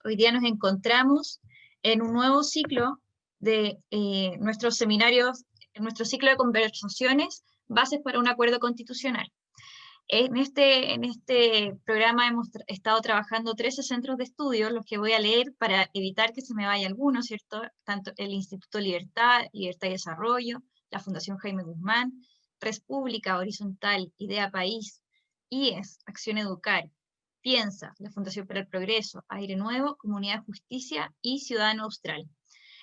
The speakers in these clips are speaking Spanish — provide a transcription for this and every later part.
Hoy día nos encontramos en un nuevo ciclo de nuestros seminarios, en nuestro ciclo de conversaciones, bases para un acuerdo constitucional. En este programa hemos estado trabajando 13 centros de estudio, los que voy a leer para evitar que se me vaya alguno, ¿cierto? Tanto el Instituto Libertad, Libertad y Desarrollo, la Fundación Jaime Guzmán, Res Pública, Horizontal, Idea País, IES, Acción Educar, Piensa, la Fundación para el Progreso, Aire Nuevo, Comunidad de Justicia y Ciudadano Austral.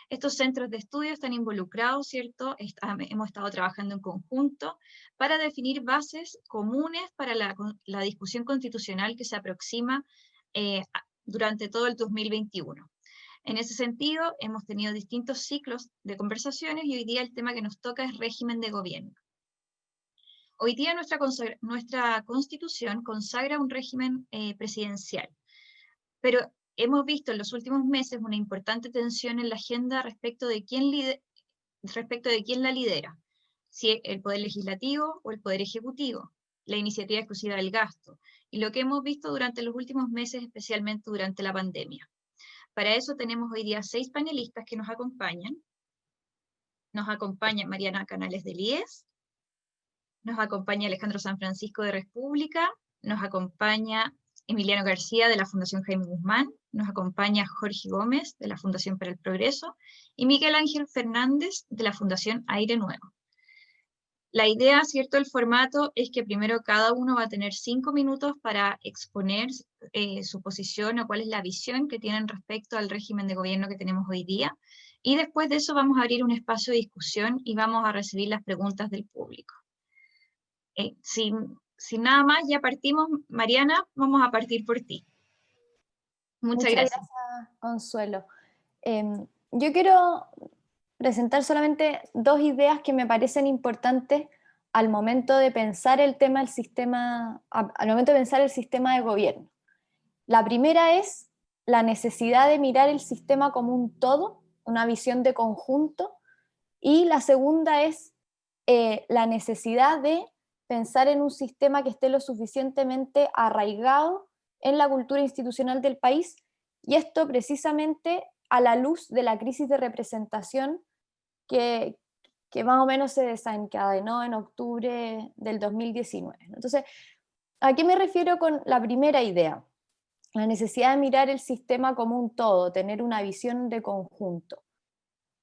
Estos centros de estudio están involucrados, ¿cierto? Hemos estado trabajando en conjunto para definir bases comunes para la discusión constitucional que se aproxima durante todo el 2021. En ese sentido, hemos tenido distintos ciclos de conversaciones y hoy día el tema que nos toca es régimen de gobierno. Hoy día nuestra Constitución consagra un régimen presidencial, pero hemos visto en los últimos meses una importante tensión en la agenda respecto de quién la lidera, si el Poder Legislativo o el Poder Ejecutivo, la iniciativa exclusiva del gasto, y lo que hemos visto durante los últimos meses, especialmente durante la pandemia. Para eso tenemos hoy día 6 panelistas que nos acompañan. Nos acompaña Mariana Canales del IES, nos acompaña Alejandro San Francisco de Res Pública, nos acompaña Emiliano García de la Fundación Jaime Guzmán, nos acompaña Jorge Gómez de la Fundación para el Progreso y Miguel Ángel Fernández de la Fundación Aire Nuevo. La idea, ¿cierto?, el formato es que primero cada uno va a tener 5 minutos para exponer su posición o cuál es la visión que tienen respecto al régimen de gobierno que tenemos hoy día, y después de eso vamos a abrir un espacio de discusión y vamos a recibir las preguntas del público. Sin nada más, ya partimos. Mariana, vamos a partir por ti. Muchas gracias. Gracias, Consuelo. Yo quiero presentar solamente 2 ideas que me parecen importantes al momento de pensar el tema del sistema, al momento de pensar el sistema de gobierno. La primera es la necesidad de mirar el sistema como un todo, una visión de conjunto, y la segunda es la necesidad de pensar en un sistema que esté lo suficientemente arraigado en la cultura institucional del país, y esto precisamente a la luz de la crisis de representación que más o menos se desencadenó en octubre del 2019. Entonces, ¿a qué me refiero con la primera idea? La necesidad de mirar el sistema como un todo, tener una visión de conjunto.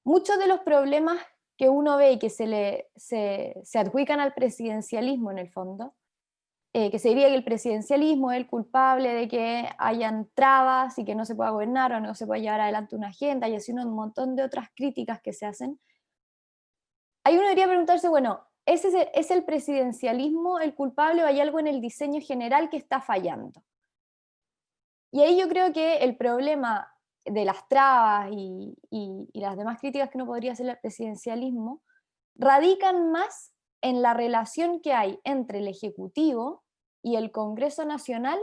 Muchos de los problemas que uno ve y que se adjudican al presidencialismo en el fondo, que se diría que el presidencialismo es el culpable de que hayan trabas y que no se pueda gobernar o no se pueda llevar adelante una agenda, y así un montón de otras críticas que se hacen. Ahí uno debería preguntarse, bueno, ¿es el presidencialismo el culpable o hay algo en el diseño general que está fallando? Y ahí yo creo que el problema de las trabas y las demás críticas que uno podría hacer al presidencialismo radican más en la relación que hay entre el Ejecutivo y el Congreso Nacional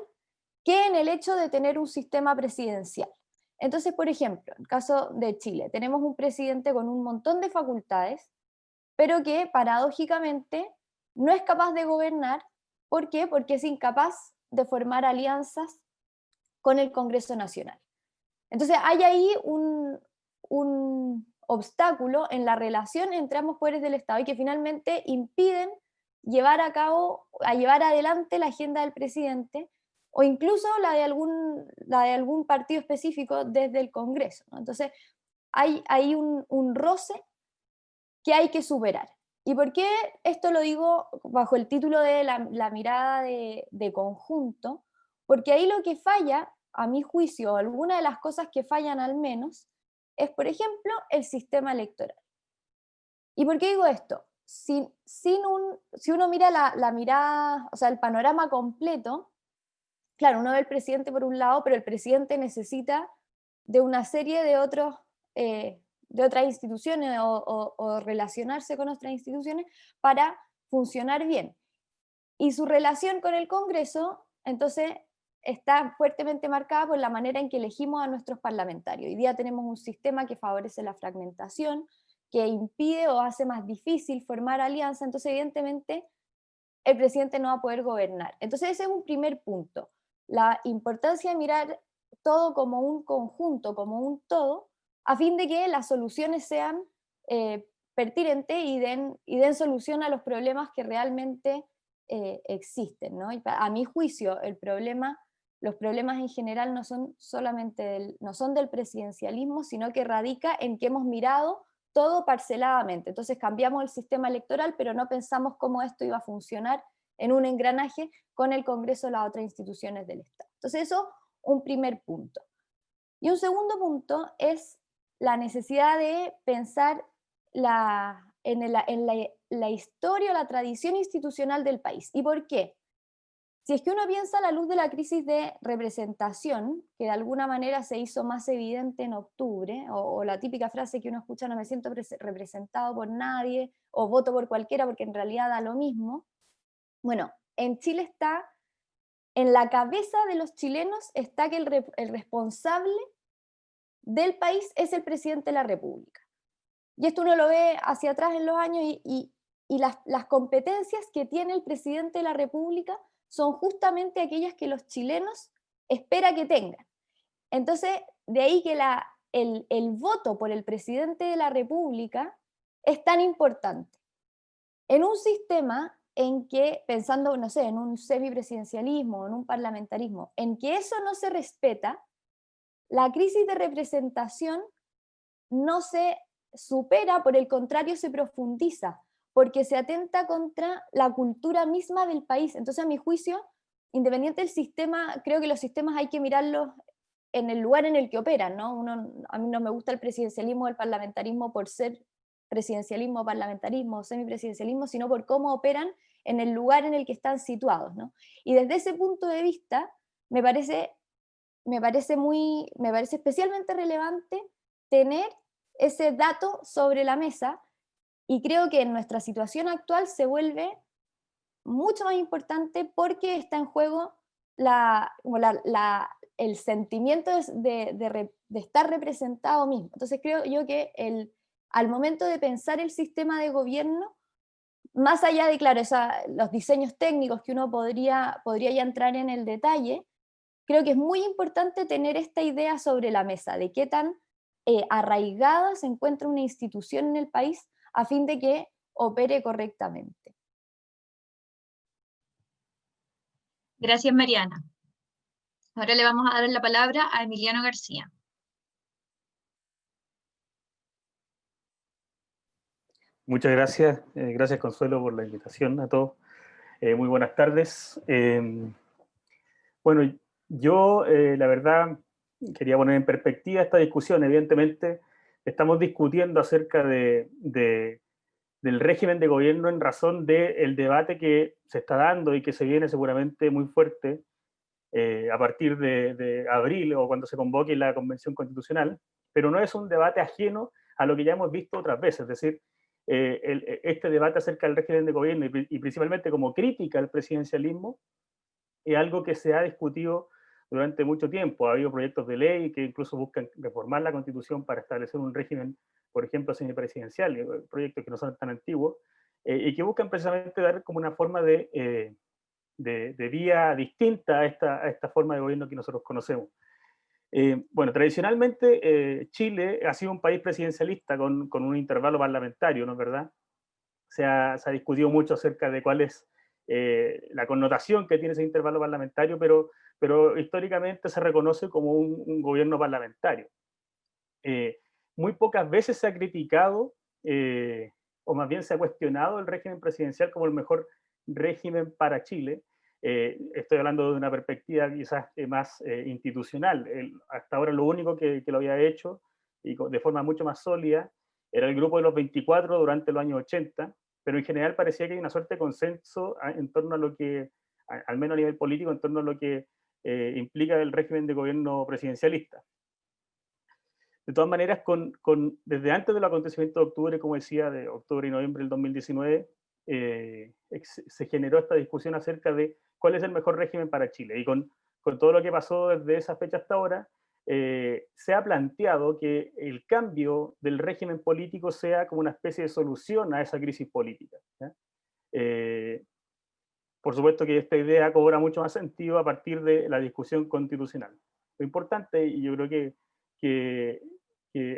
que en el hecho de tener un sistema presidencial. Entonces, por ejemplo, en el caso de Chile, tenemos un presidente con un montón de facultades, pero que paradójicamente no es capaz de gobernar. ¿Por qué? Porque es incapaz de formar alianzas con el Congreso Nacional. Entonces hay ahí un obstáculo en la relación entre ambos poderes del Estado y que finalmente impiden llevar adelante la agenda del presidente o incluso la de algún partido específico desde el Congreso, ¿no? Entonces hay un roce que hay que superar. ¿Y por qué esto lo digo bajo el título de la mirada de conjunto? Porque ahí lo que falla, a mi juicio, alguna de las cosas que fallan al menos, es, por ejemplo, el sistema electoral. ¿Y por qué digo esto? Si uno mira la mirada, o sea, el panorama completo, claro, uno ve al presidente por un lado, pero el presidente necesita de una serie de otras instituciones o relacionarse con otras instituciones para funcionar bien. Y su relación con el Congreso, entonces, está fuertemente marcada por la manera en que elegimos a nuestros parlamentarios. Hoy día tenemos un sistema que favorece la fragmentación, que impide o hace más difícil formar alianza, entonces evidentemente el presidente no va a poder gobernar. Entonces ese es un primer punto, la importancia de mirar todo como un conjunto, como un todo, a fin de que las soluciones sean pertinentes y den solución a los problemas que realmente existen, ¿no? Y a mi juicio, los problemas en general no son solamente no son del presidencialismo, sino que radica en que hemos mirado todo parceladamente. Entonces cambiamos el sistema electoral, pero no pensamos cómo esto iba a funcionar en un engranaje con el Congreso y las otras instituciones del Estado. Entonces eso, un primer punto. Y un segundo punto es la necesidad de pensar la historia o la tradición institucional del país. ¿Y por qué? Si es que uno piensa a la luz de la crisis de representación, que de alguna manera se hizo más evidente en octubre, o la típica frase que uno escucha, no me siento representado por nadie, o voto por cualquiera porque en realidad da lo mismo. Bueno, en Chile está, en la cabeza de los chilenos está que el responsable del país es el presidente de la República. Y esto uno lo ve hacia atrás en los años y las competencias que tiene el presidente de la República son justamente aquellas que los chilenos esperan que tengan. Entonces, de ahí que el voto por el presidente de la República es tan importante. En un sistema en que, pensando, no sé, en un semipresidencialismo, en un parlamentarismo, en que eso no se respeta, la crisis de representación no se supera, por el contrario se profundiza, porque se atenta contra la cultura misma del país. Entonces, a mi juicio, independiente del sistema, creo que los sistemas hay que mirarlos en el lugar en el que operan, ¿no? A mí no me gusta el presidencialismo o el parlamentarismo por ser presidencialismo, parlamentarismo, semipresidencialismo, sino por cómo operan en el lugar en el que están situados, ¿no? Y desde ese punto de vista, me parece especialmente relevante tener ese dato sobre la mesa, y creo que en nuestra situación actual se vuelve mucho más importante porque está en juego el sentimiento de estar representado mismo. Entonces creo yo que al momento de pensar el sistema de gobierno, más allá de, claro, los diseños técnicos que uno podría ya entrar en el detalle, creo que es muy importante tener esta idea sobre la mesa, de qué tan arraigada se encuentra una institución en el país a fin de que opere correctamente. Gracias, Mariana. Ahora le vamos a dar la palabra a Emiliano García. Muchas gracias. Gracias, Consuelo, por la invitación a todos. Muy buenas tardes. Bueno, yo, la verdad, quería poner en perspectiva esta discusión. Evidentemente, estamos discutiendo acerca del régimen de gobierno en razón del debate que se está dando y que se viene seguramente muy fuerte a partir de abril o cuando se convoque la Convención Constitucional, pero no es un debate ajeno a lo que ya hemos visto otras veces, es decir, este debate acerca del régimen de gobierno y principalmente como crítica al presidencialismo es algo que se ha discutido durante mucho tiempo. Ha habido proyectos de ley que incluso buscan reformar la Constitución para establecer un régimen, por ejemplo, semipresidencial, proyectos que no son tan antiguos, y que buscan precisamente dar como una forma de vía distinta a esta forma de gobierno que nosotros conocemos. Bueno, tradicionalmente Chile ha sido un país presidencialista con un intervalo parlamentario, ¿no es verdad? Se ha discutido mucho acerca de cuál es la connotación que tiene ese intervalo parlamentario, pero históricamente se reconoce como un gobierno parlamentario. Muy pocas veces se ha criticado, o más bien se ha cuestionado el régimen presidencial como el mejor régimen para Chile. Estoy hablando de una perspectiva quizás más institucional. Hasta ahora lo único que lo había hecho, y de forma mucho más sólida, era el Grupo de los 24 durante los años 80, pero en general parecía que hay una suerte de consenso en torno a lo que, al menos a nivel político, en torno a lo que implica el régimen de gobierno presidencialista. De todas maneras, desde antes del acontecimiento de octubre, como decía, de octubre y noviembre del 2019, se generó esta discusión acerca de cuál es el mejor régimen para Chile. Y con todo lo que pasó desde esa fecha hasta ahora, se ha planteado que el cambio del régimen político sea como una especie de solución a esa crisis política. Por supuesto que esta idea cobra mucho más sentido a partir de la discusión constitucional. Lo importante, y yo creo que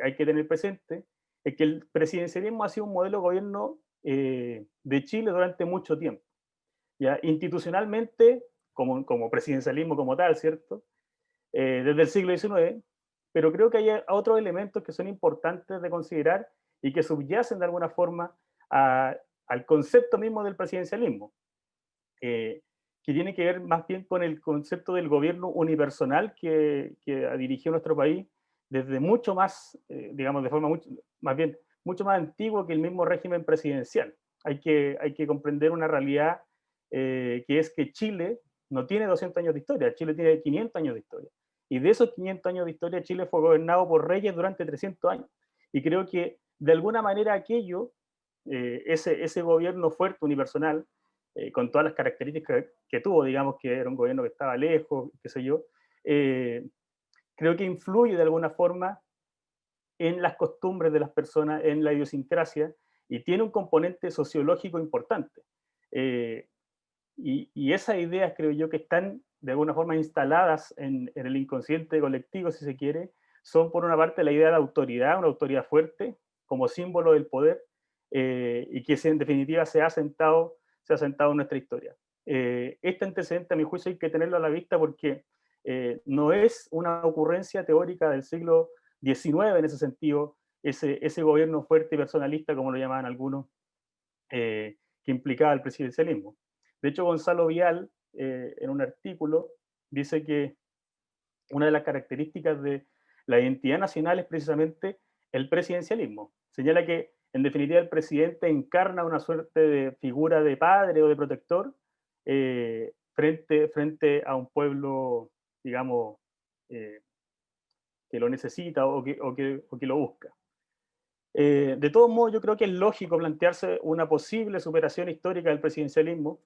hay que tener presente, es que el presidencialismo ha sido un modelo de gobierno de Chile durante mucho tiempo. ¿Ya? Institucionalmente, como presidencialismo como tal, ¿cierto? Desde el siglo XIX, pero creo que hay otros elementos que son importantes de considerar y que subyacen de alguna forma al concepto mismo del presidencialismo, que tiene que ver más bien con el concepto del gobierno unipersonal que dirigió nuestro país desde mucho más, digamos, de forma más bien mucho más antiguo que el mismo régimen presidencial. Hay que comprender una realidad que es que Chile no tiene 200 años de historia, Chile tiene 500 años de historia. Y de esos 500 años de historia, Chile fue gobernado por reyes durante 300 años. Y creo que de alguna manera aquello, ese gobierno fuerte, unipersonal, con todas las características que tuvo, digamos que era un gobierno que estaba lejos, qué sé yo, creo que influye de alguna forma en las costumbres de las personas, en la idiosincrasia, y tiene un componente sociológico importante. Y esas ideas creo yo que están de alguna forma instaladas en el inconsciente colectivo, si se quiere, son por una parte la idea de autoridad, una autoridad fuerte, como símbolo del poder, y que en definitiva se ha asentado en nuestra historia. Este antecedente, a mi juicio, hay que tenerlo a la vista porque no es una ocurrencia teórica del siglo XIX en ese sentido, ese gobierno fuerte y personalista, como lo llamaban algunos, que implicaba el presidencialismo. De hecho, Gonzalo Vial, en un artículo, dice que una de las características de la identidad nacional es precisamente el presidencialismo. Señala que, en definitiva, el presidente encarna una suerte de figura de padre o de protector frente a un pueblo, digamos, que lo necesita o que lo busca. De todos modos, yo creo que es lógico plantearse una posible superación histórica del presidencialismo.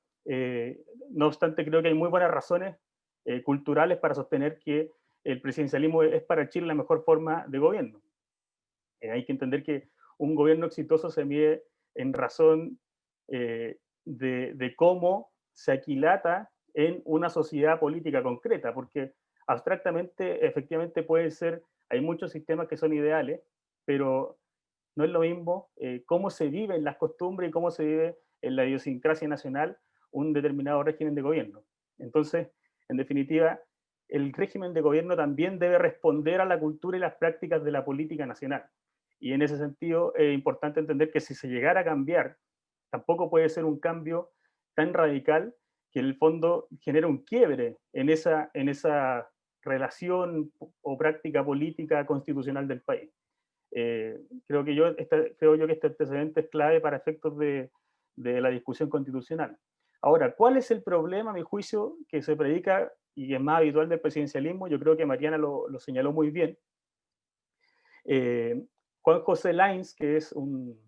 No obstante, creo que hay muy buenas razones culturales para sostener que el presidencialismo es para Chile la mejor forma de gobierno. Hay que entender que un gobierno exitoso se mide en razón de cómo se aquilata en una sociedad política concreta, porque abstractamente, efectivamente puede ser, hay muchos sistemas que son ideales, pero no es lo mismo cómo se vive en las costumbres y cómo se vive en la idiosincrasia nacional un determinado régimen de gobierno. Entonces, en definitiva, el régimen de gobierno también debe responder a la cultura y las prácticas de la política nacional. Y en ese sentido es importante entender que si se llegara a cambiar, tampoco puede ser un cambio tan radical que en el fondo genere un quiebre en esa relación o práctica política constitucional del país. Creo yo que este antecedente es clave para efectos de la discusión constitucional. Ahora, ¿cuál es el problema, a mi juicio, que se predica y es más habitual del presidencialismo? Yo creo que Mariana lo señaló muy bien. Juan José Lainz, que es un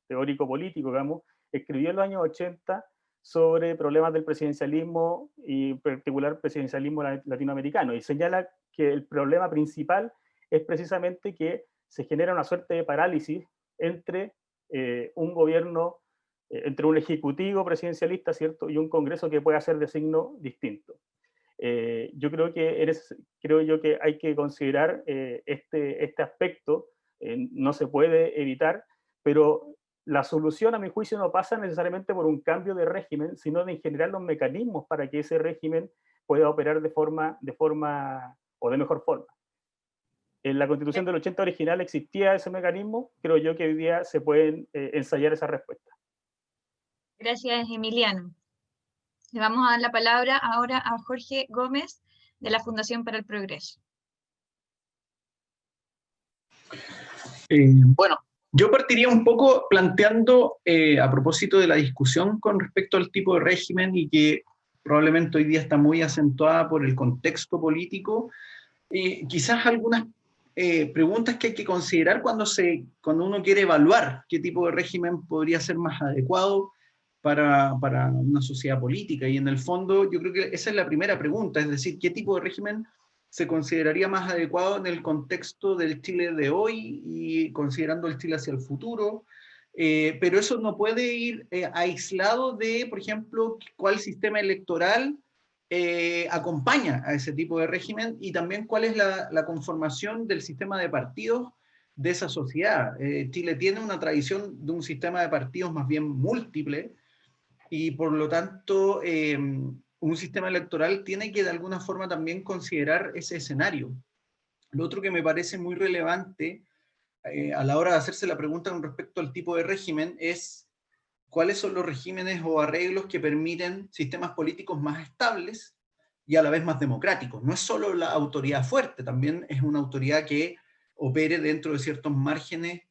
teórico político, digamos, escribió en los años 80 sobre problemas del presidencialismo y en particular presidencialismo latinoamericano, y señala que el problema principal es precisamente que se genera una suerte de parálisis entre un gobierno, entre un ejecutivo presidencialista, ¿cierto?, y un Congreso que puede hacer de signo distinto. Yo creo que hay que considerar este aspecto, no se puede evitar, pero la solución, a mi juicio, no pasa necesariamente por un cambio de régimen, sino de generar los mecanismos para que ese régimen pueda operar de forma o de mejor forma. En la Constitución del 80 original existía ese mecanismo, creo yo que hoy día se pueden ensayar esas respuestas. Gracias, Emiliano. Le vamos a dar la palabra ahora a Jorge Gómez, de la Fundación para el Progreso. Bueno, yo partiría un poco planteando, a propósito de la discusión con respecto al tipo de régimen y que probablemente hoy día está muy acentuada por el contexto político, quizás algunas preguntas que hay que considerar cuando uno quiere evaluar qué tipo de régimen podría ser más adecuado para una sociedad política. Y en el fondo yo creo que esa es la primera pregunta, es decir, ¿qué tipo de régimen se consideraría más adecuado en el contexto del Chile de hoy y considerando el Chile hacia el futuro? Pero eso no puede ir aislado de, por ejemplo, cuál sistema electoral acompaña a ese tipo de régimen, y también cuál es la conformación del sistema de partidos de esa sociedad. Chile tiene una tradición de un sistema de partidos más bien múltiple, y por lo tanto un sistema electoral tiene que de alguna forma también considerar ese escenario. Lo otro que me parece muy relevante a la hora de hacerse la pregunta con respecto al tipo de régimen es cuáles son los regímenes o arreglos que permiten sistemas políticos más estables y a la vez más democráticos. No es solo la autoridad fuerte, también es una autoridad que opere dentro de ciertos márgenes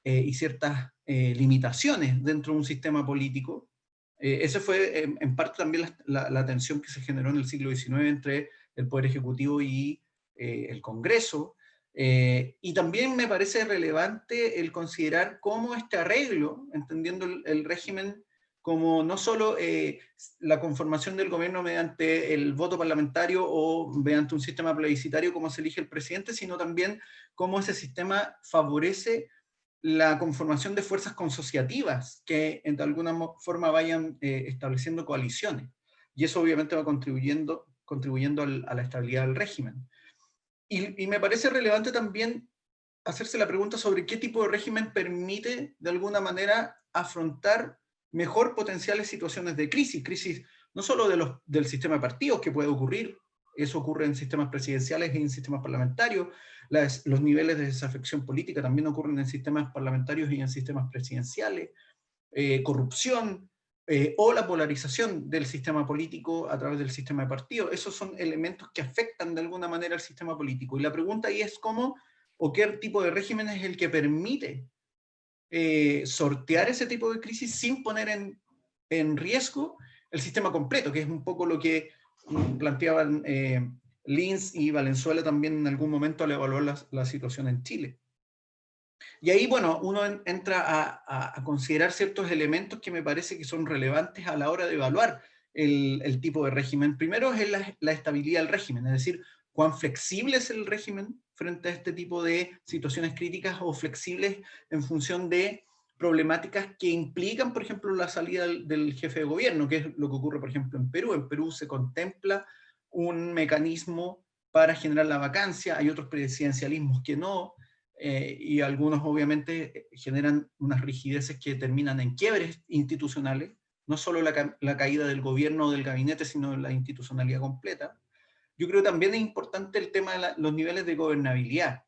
y ciertas limitaciones dentro de un sistema político. Esa fue en parte también la tensión que se generó en el siglo XIX entre el Poder Ejecutivo y el Congreso. Y también me parece relevante el considerar cómo este arreglo, entendiendo el régimen como no solo la conformación del gobierno mediante el voto parlamentario o mediante un sistema plebiscitario como se elige el presidente, sino también cómo ese sistema favorece la conformación de fuerzas consociativas que de alguna forma vayan estableciendo coaliciones. Y eso obviamente va contribuyendo a la estabilidad del régimen. Y me parece relevante también hacerse la pregunta sobre qué tipo de régimen permite, de alguna manera, afrontar mejor potenciales situaciones de crisis no solo del sistema de partidos, que puede ocurrir, eso ocurre en sistemas presidenciales y en sistemas parlamentarios, los niveles de desafección política también ocurren en sistemas parlamentarios y en sistemas presidenciales, corrupción, o la polarización del sistema político a través del sistema de partidos. Esos son elementos que afectan de alguna manera al sistema político. Y la pregunta ahí es cómo o qué tipo de régimen es el que permite sortear ese tipo de crisis sin poner en riesgo el sistema completo, que es un poco lo que planteaban Lins y Valenzuela también en algún momento al evaluar la situación en Chile. Y ahí, bueno, uno entra a considerar ciertos elementos que me parece que son relevantes a la hora de evaluar el tipo de régimen. Primero es la estabilidad del régimen, es decir, cuán flexible es el régimen frente a este tipo de situaciones críticas o flexibles en función de problemáticas que implican, por ejemplo, la salida del jefe de gobierno, que es lo que ocurre, por ejemplo, en Perú. En Perú se contempla un mecanismo para generar la vacancia, hay otros presidencialismos que no, y algunos obviamente generan unas rigideces que terminan en quiebres institucionales, no solo la caída del gobierno o del gabinete, sino la institucionalidad completa. Yo creo que también es importante el tema de los niveles de gobernabilidad.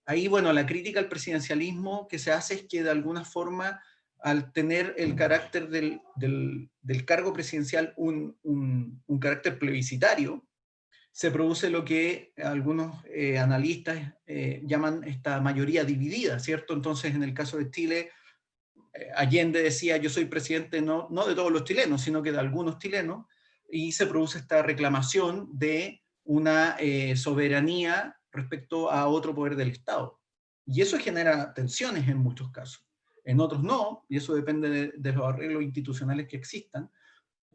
Ahí, bueno, la crítica al presidencialismo que se hace es que de alguna forma, al tener el carácter del cargo presidencial un carácter plebiscitario, se produce lo que algunos analistas llaman esta mayoría dividida, ¿cierto? Entonces, en el caso de Chile, Allende decía, yo soy presidente no de todos los chilenos, sino que de algunos chilenos, y se produce esta reclamación de una soberanía respecto a otro poder del Estado. Y eso genera tensiones en muchos casos. En otros no, y eso depende de los arreglos institucionales que existan.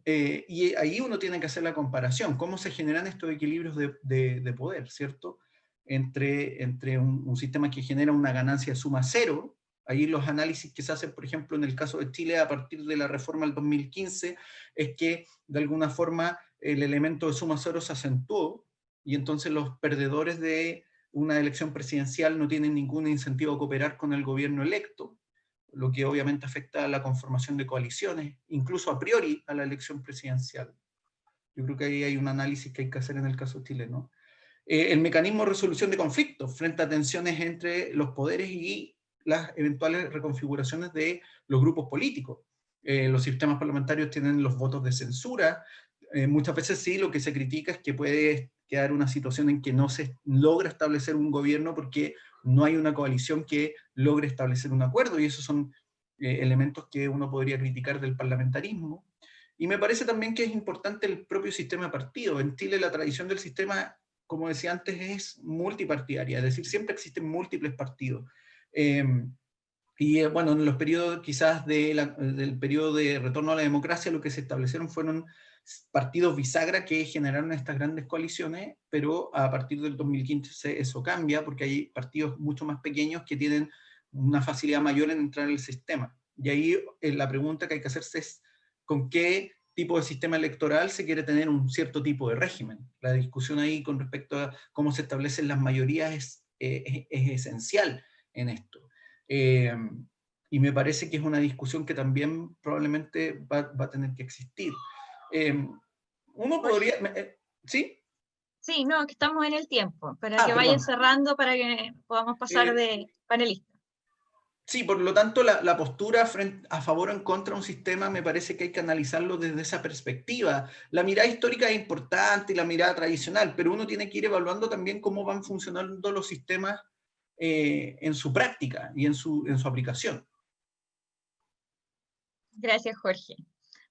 Y ahí uno tiene que hacer la comparación, cómo se generan estos equilibrios de poder, ¿cierto? Entre un sistema que genera una ganancia de suma cero. Ahí los análisis que se hacen, por ejemplo, en el caso de Chile, a partir de la reforma del 2015, es que de alguna forma el elemento de suma cero se acentuó, y entonces los perdedores de una elección presidencial no tienen ningún incentivo a cooperar con el gobierno electo, lo que obviamente afecta a la conformación de coaliciones, incluso a priori a la elección presidencial. Yo creo que ahí hay un análisis que hay que hacer en el caso chileno. El mecanismo de resolución de conflictos frente a tensiones entre los poderes y las eventuales reconfiguraciones de los grupos políticos. Los sistemas parlamentarios tienen los votos de censura. Muchas veces sí, lo que se critica es que puede quedar una situación en que no se logra establecer un gobierno porque no hay una coalición que logre establecer un acuerdo, y esos son elementos que uno podría criticar del parlamentarismo. Y me parece también que es importante el propio sistema de partidos. En Chile la tradición del sistema, como decía antes, es multipartidaria, es decir, siempre existen múltiples partidos. Bueno, en los periodos quizás del periodo de retorno a la democracia, lo que se establecieron fueron partidos bisagra que generaron estas grandes coaliciones, pero a partir del 2015 eso cambia, porque hay partidos mucho más pequeños que tienen una facilidad mayor en entrar en el sistema. Y ahí la pregunta que hay que hacerse es, ¿con qué tipo de sistema electoral se quiere tener un cierto tipo de régimen. La discusión ahí con respecto a cómo se establecen las mayorías es esencial en esto. Y me parece que es una discusión que también probablemente va a tener que existir. Uno podría... ¿Sí? Sí, no, que estamos en el tiempo, para que vaya perdón. cerrando, para que podamos pasar de panelista. Sí, por lo tanto, la postura a favor o en contra de un sistema me parece que hay que analizarlo desde esa perspectiva. La mirada histórica es importante y la mirada tradicional, pero uno tiene que ir evaluando también cómo van funcionando los sistemas en su práctica y en su aplicación. Gracias, Jorge.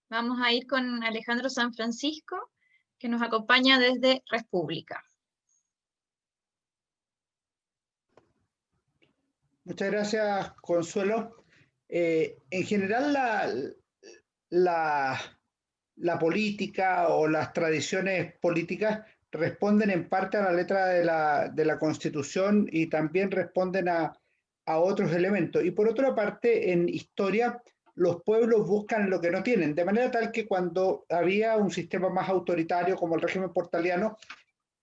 Vamos a ir con Alejandro San Francisco, que nos acompaña desde República. Muchas gracias, Consuelo. En general, la política o las tradiciones políticas responden en parte a la letra de la Constitución y también responden a otros elementos. Y por otra parte, en historia, los pueblos buscan lo que no tienen, de manera tal que cuando había un sistema más autoritario como el régimen portaliano,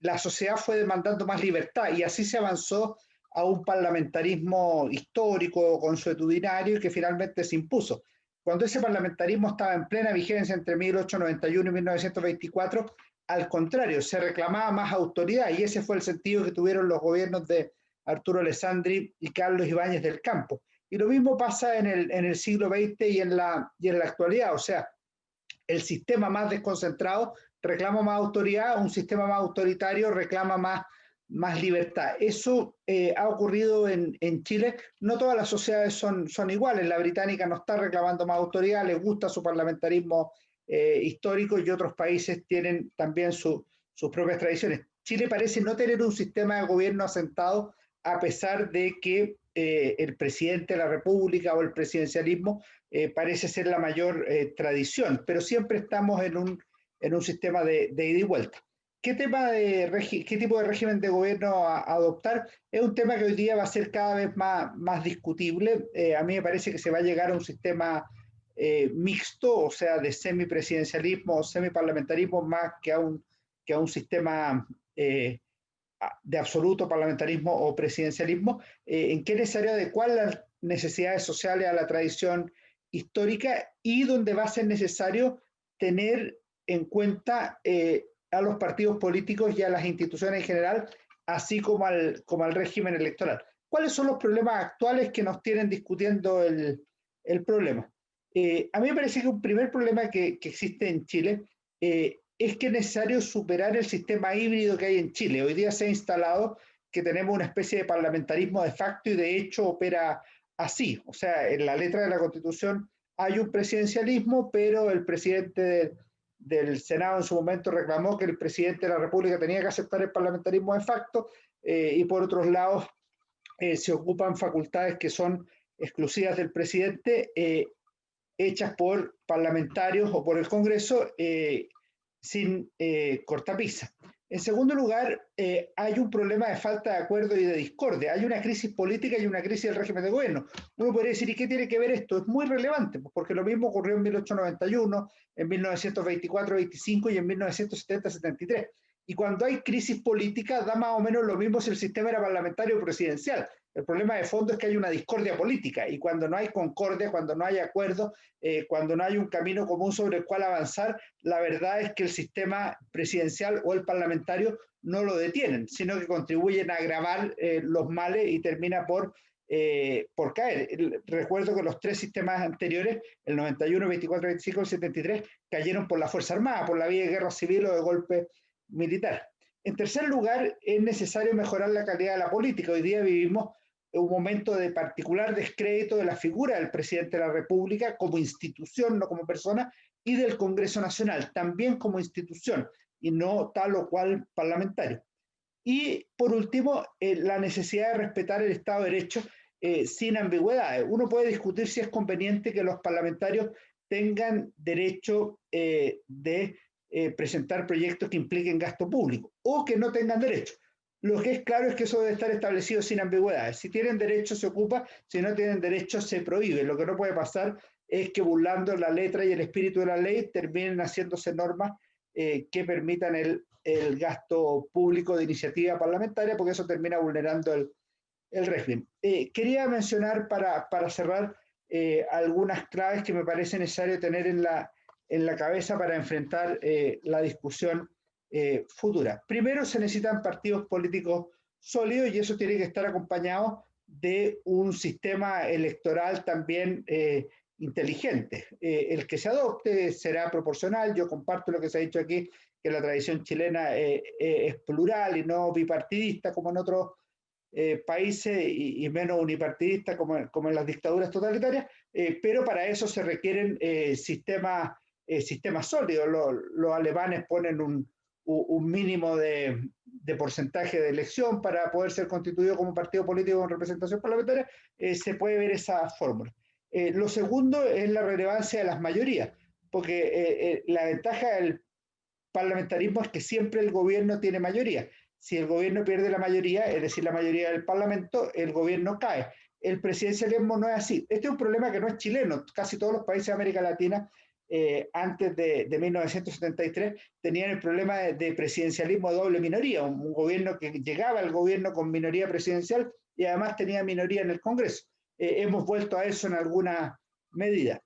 la sociedad fue demandando más libertad y así se avanzó a un parlamentarismo histórico, consuetudinario, y que finalmente se impuso. Cuando ese parlamentarismo estaba en plena vigencia entre 1891 y 1924, al contrario, se reclamaba más autoridad, y ese fue el sentido que tuvieron los gobiernos de Arturo Alessandri y Carlos Ibáñez del Campo. Y lo mismo pasa en el siglo XX y en la actualidad, o sea, el sistema más desconcentrado reclama más autoridad, un sistema más autoritario reclama más libertad. Eso ha ocurrido en Chile. No todas las sociedades son iguales. La británica no está reclamando más autoridad, les gusta su parlamentarismo histórico, y otros países tienen también sus propias tradiciones. Chile parece no tener un sistema de gobierno asentado, a pesar de que el presidente de la República o el presidencialismo parece ser la mayor tradición, pero siempre estamos en un sistema de ida y vuelta. ¿Qué tipo de régimen de gobierno adoptar? Es un tema que hoy día va a ser cada vez más discutible. A mí me parece que se va a llegar a un sistema mixto, o sea, de semipresidencialismo o semiparlamentarismo, más que a un sistema de absoluto parlamentarismo o presidencialismo. ¿En qué es necesario adecuar las necesidades sociales a la tradición histórica, y donde va a ser necesario tener en cuenta a los partidos políticos y a las instituciones en general, así como al régimen electoral? ¿Cuáles son los problemas actuales que nos tienen discutiendo el problema? A mí me parece que un primer problema que existe en Chile es que es necesario superar el sistema híbrido que hay en Chile. Hoy día se ha instalado que tenemos una especie de parlamentarismo de facto, y de hecho opera así. O sea, en la letra de la Constitución hay un presidencialismo, pero el presidente del Senado en su momento reclamó que el presidente de la República tenía que aceptar el parlamentarismo de facto, y por otros lados se ocupan facultades que son exclusivas del presidente, hechas por parlamentarios o por el Congreso, sin cortapisa. En segundo lugar, hay un problema de falta de acuerdo y de discordia. Hay una crisis política y una crisis del régimen de gobierno. Uno podría decir, ¿y qué tiene que ver esto? Es muy relevante, porque lo mismo ocurrió en 1891, en 1924-25 y en 1970-73. Y cuando hay crisis política, da más o menos lo mismo si el sistema era parlamentario o presidencial. El problema de fondo es que hay una discordia política, y cuando no hay concordia, cuando no hay acuerdo, cuando no hay un camino común sobre el cual avanzar, la verdad es que el sistema presidencial o el parlamentario no lo detienen, sino que contribuyen a agravar los males y termina por caer. Recuerdo que los tres sistemas anteriores, el 91, 24, 25 y el 73, cayeron por la Fuerza Armada, por la vía de guerra civil o de golpe militar. En tercer lugar, es necesario mejorar la calidad de la política. Hoy día vivimos un momento de particular descrédito de la figura del presidente de la República como institución, no como persona, y del Congreso Nacional, también como institución, y no tal o cual parlamentario. Y por último, la necesidad de respetar el Estado de Derecho sin ambigüedades. Uno puede discutir si es conveniente que los parlamentarios tengan derecho de presentar proyectos que impliquen gasto público, o que no tengan derecho. Lo que es claro es que eso debe estar establecido sin ambigüedades. Si tienen derecho se ocupa, si no tienen derecho se prohíbe. Lo que no puede pasar es que burlando la letra y el espíritu de la ley terminen haciéndose normas que permitan el gasto público de iniciativa parlamentaria, porque eso termina vulnerando el régimen. Quería mencionar para cerrar algunas claves que me parece necesario tener en la cabeza para enfrentar la discusión futura. Primero, se necesitan partidos políticos sólidos y eso tiene que estar acompañado de un sistema electoral también inteligente. El que se adopte será proporcional. Yo comparto lo que se ha dicho aquí, que la tradición chilena es plural y no bipartidista como en otros países y menos unipartidista como en las dictaduras totalitarias, pero para eso se requieren sistemas sólidos. Los alemanes ponen un mínimo de porcentaje de elección para poder ser constituido como partido político con representación parlamentaria. Se puede ver esa fórmula. Lo segundo es la relevancia de las mayorías, porque la ventaja del parlamentarismo es que siempre el gobierno tiene mayoría. Si el gobierno pierde la mayoría, es decir, la mayoría del parlamento, el gobierno cae. El presidencialismo no es así. Este es un problema que no es chileno. Casi todos los países de América Latina, antes de 1973, tenían el problema de presidencialismo de doble minoría. Un gobierno que llegaba al gobierno con minoría presidencial y además tenía minoría en el Congreso. Hemos vuelto a eso en alguna medida.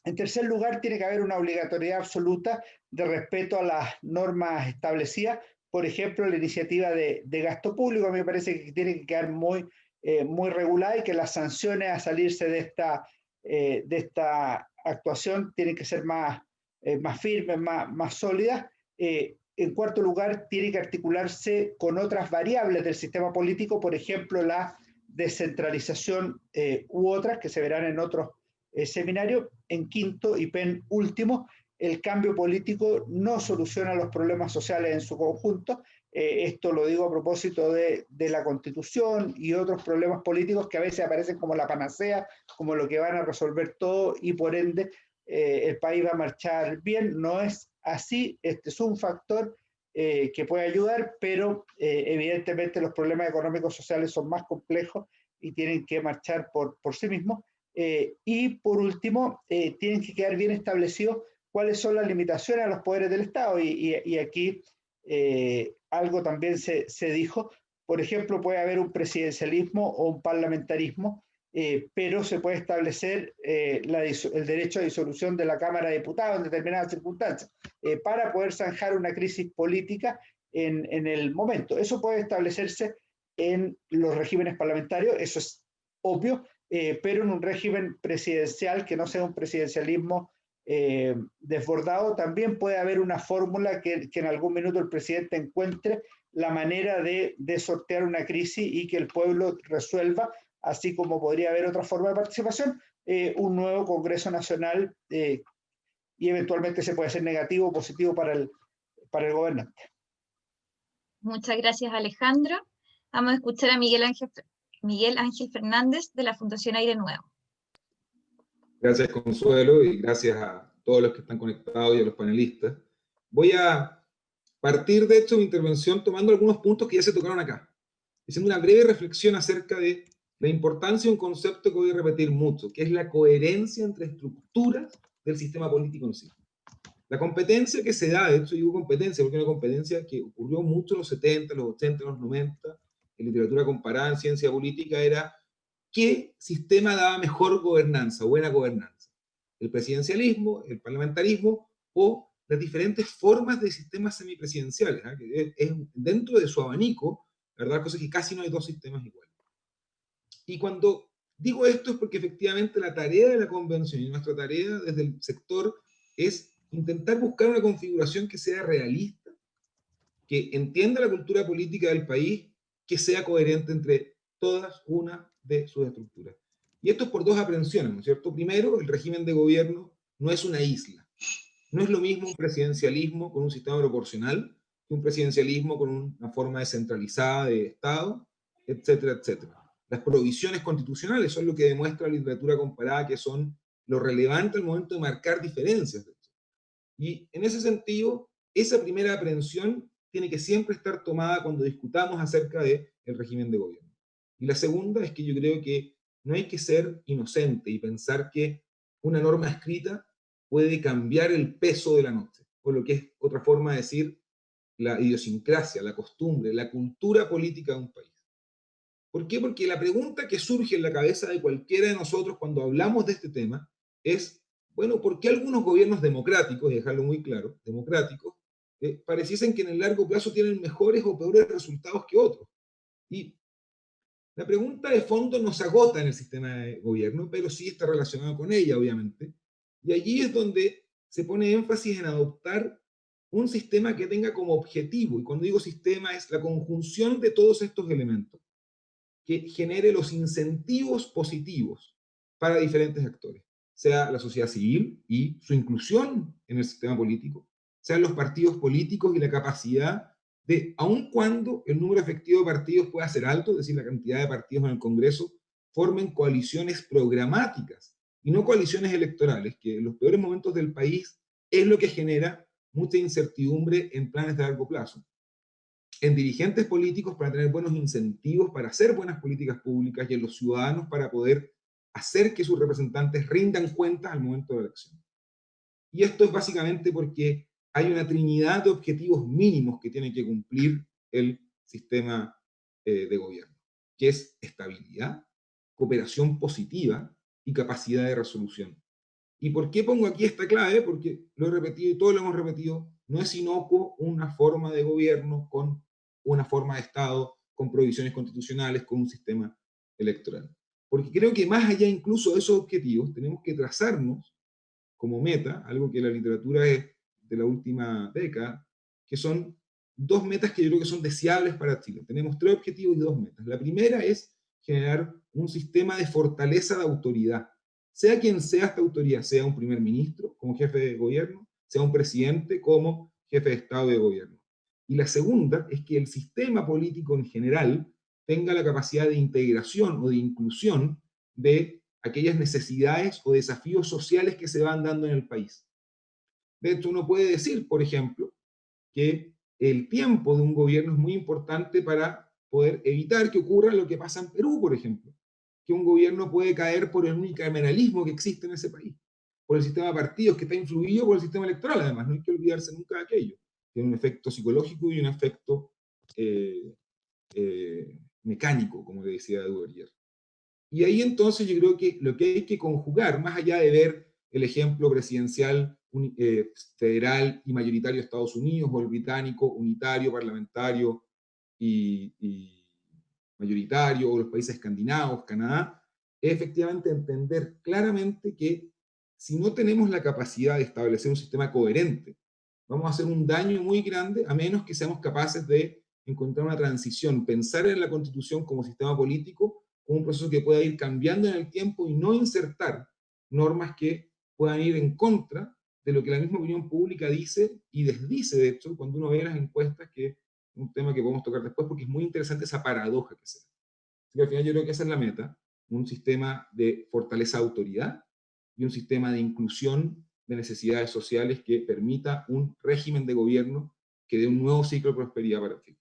En tercer lugar, tiene que haber una obligatoriedad absoluta de respeto a las normas establecidas. Por ejemplo, la iniciativa de gasto público a mí me parece que tiene que quedar muy regulada y que las sanciones a salirse de esta actuación tienen que ser más firmes, más sólidas. En cuarto lugar, tiene que articularse con otras variables del sistema político, por ejemplo, la descentralización u otras que se verán en otros seminarios. En quinto y penúltimo, el cambio político no soluciona los problemas sociales en su conjunto. Esto lo digo a propósito de la Constitución y otros problemas políticos que a veces aparecen como la panacea, como lo que van a resolver todo y por ende el país va a marchar bien. No es así. Este es un factor que puede ayudar, pero evidentemente los problemas económicos sociales son más complejos y tienen que marchar por sí mismos. Y por último, tienen que quedar bien establecidos cuáles son las limitaciones a los poderes del Estado. Y aquí algo también se dijo. Por ejemplo, puede haber un presidencialismo o un parlamentarismo, pero se puede establecer el derecho a disolución de la Cámara de Diputados en determinadas circunstancias para poder zanjar una crisis política en el momento. Eso puede establecerse en los regímenes parlamentarios, eso es obvio, pero en un régimen presidencial que no sea un presidencialismo desbordado, también puede haber una fórmula que en algún minuto el presidente encuentre la manera de sortear una crisis y que el pueblo resuelva, así como podría haber otra forma de participación, un nuevo Congreso Nacional y eventualmente se puede hacer negativo o positivo para el gobernante. Muchas gracias, Alejandro. Vamos a escuchar a Miguel Ángel Fernández de la Fundación Aire Nuevo. Gracias, Consuelo, y gracias a todos los que están conectados y a los panelistas. Voy a partir, de hecho, mi intervención tomando algunos puntos que ya se tocaron acá, haciendo una breve reflexión acerca de la importancia de un concepto que voy a repetir mucho, que es la coherencia entre estructuras del sistema político en sí. La competencia que se da, de hecho digo competencia, porque es una competencia que ocurrió mucho en los 70, los 80, los 90, en literatura comparada, en ciencia política, era ¿qué sistema daba mejor gobernanza, buena gobernanza? ¿El presidencialismo, el parlamentarismo o las diferentes formas de sistemas semipresidenciales? Que es dentro de su abanico, la verdad, cosa que casi no hay dos sistemas iguales. Y cuando digo esto es porque efectivamente la tarea de la convención y nuestra tarea desde el sector es intentar buscar una configuración que sea realista, que entienda la cultura política del país, que sea coherente entre todas una de sus estructuras. Y esto es por dos aprehensiones, ¿no es cierto? Primero, el régimen de gobierno no es una isla. No es lo mismo un presidencialismo con un sistema proporcional que un presidencialismo con una forma descentralizada de Estado, etcétera, etcétera. Las provisiones constitucionales son lo que demuestra la literatura comparada, que son lo relevante al momento de marcar diferencias. Y en ese sentido, esa primera aprehensión tiene que siempre estar tomada cuando discutamos acerca del régimen de gobierno. Y la segunda es que yo creo que no hay que ser inocente y pensar que una norma escrita puede cambiar el peso de la noche, o lo que es otra forma de decir la idiosincrasia, la costumbre, la cultura política de un país. ¿Por qué? Porque la pregunta que surge en la cabeza de cualquiera de nosotros cuando hablamos de este tema es, bueno, ¿por qué algunos gobiernos democráticos, y dejarlo muy claro, democráticos, pareciesen que en el largo plazo tienen mejores o peores resultados que otros? Y la pregunta de fondo no se agota en el sistema de gobierno, pero sí está relacionada con ella, obviamente. Y allí es donde se pone énfasis en adoptar un sistema que tenga como objetivo, y cuando digo sistema es la conjunción de todos estos elementos, que genere los incentivos positivos para diferentes actores, sea la sociedad civil y su inclusión en el sistema político, sean los partidos políticos y la capacidad de, aun cuando el número efectivo de partidos pueda ser alto, es decir, la cantidad de partidos en el Congreso, formen coaliciones programáticas y no coaliciones electorales, que en los peores momentos del país es lo que genera mucha incertidumbre en planes de largo plazo, en dirigentes políticos para tener buenos incentivos para hacer buenas políticas públicas y en los ciudadanos para poder hacer que sus representantes rindan cuentas al momento de la elección. Y esto es básicamente porque hay una trinidad de objetivos mínimos que tiene que cumplir el sistema de gobierno, que es estabilidad, cooperación positiva y capacidad de resolución. ¿Y por qué pongo aquí esta clave? Porque lo he repetido y todos lo hemos repetido, no es inocuo una forma de gobierno con una forma de Estado, con provisiones constitucionales, con un sistema electoral. Porque creo que más allá incluso de esos objetivos, tenemos que trazarnos como meta, algo que la literatura es de la última década, que son dos metas que yo creo que son deseables para Chile. Tenemos 3 objetivos y 2 metas. La primera es generar un sistema de fortaleza de autoridad. Sea quien sea esta autoridad, sea un primer ministro como jefe de gobierno, sea un presidente como jefe de Estado de gobierno. Y la segunda es que el sistema político en general tenga la capacidad de integración o de inclusión de aquellas necesidades o desafíos sociales que se van dando en el país. De hecho, uno puede decir, por ejemplo, que el tiempo de un gobierno es muy importante para poder evitar que ocurra lo que pasa en Perú, por ejemplo, que un gobierno puede caer por el unicameralismo que existe en ese país, por el sistema de partidos que está influido por el sistema electoral, además, no hay que olvidarse nunca de aquello. Tiene un efecto psicológico y un efecto mecánico, como le decía Eduardo ayer. Y ahí entonces yo creo que lo que hay que conjugar, más allá de ver el ejemplo presidencial federal y mayoritario de Estados Unidos, o el británico unitario, parlamentario y mayoritario, o los países escandinavos, Canadá, es efectivamente entender claramente que si no tenemos la capacidad de establecer un sistema coherente, vamos a hacer un daño muy grande, a menos que seamos capaces de encontrar una transición, pensar en la Constitución como sistema político, como un proceso que pueda ir cambiando en el tiempo y no insertar normas que puedan ir en contra de lo que la misma opinión pública dice y desdice, de hecho, cuando uno ve las encuestas, que es un tema que podemos tocar después, porque es muy interesante esa paradoja que se da. Así que al final yo creo que esa es la meta, un sistema de fortaleza de autoridad y un sistema de inclusión de necesidades sociales que permita un régimen de gobierno que dé un nuevo ciclo de prosperidad para Chile.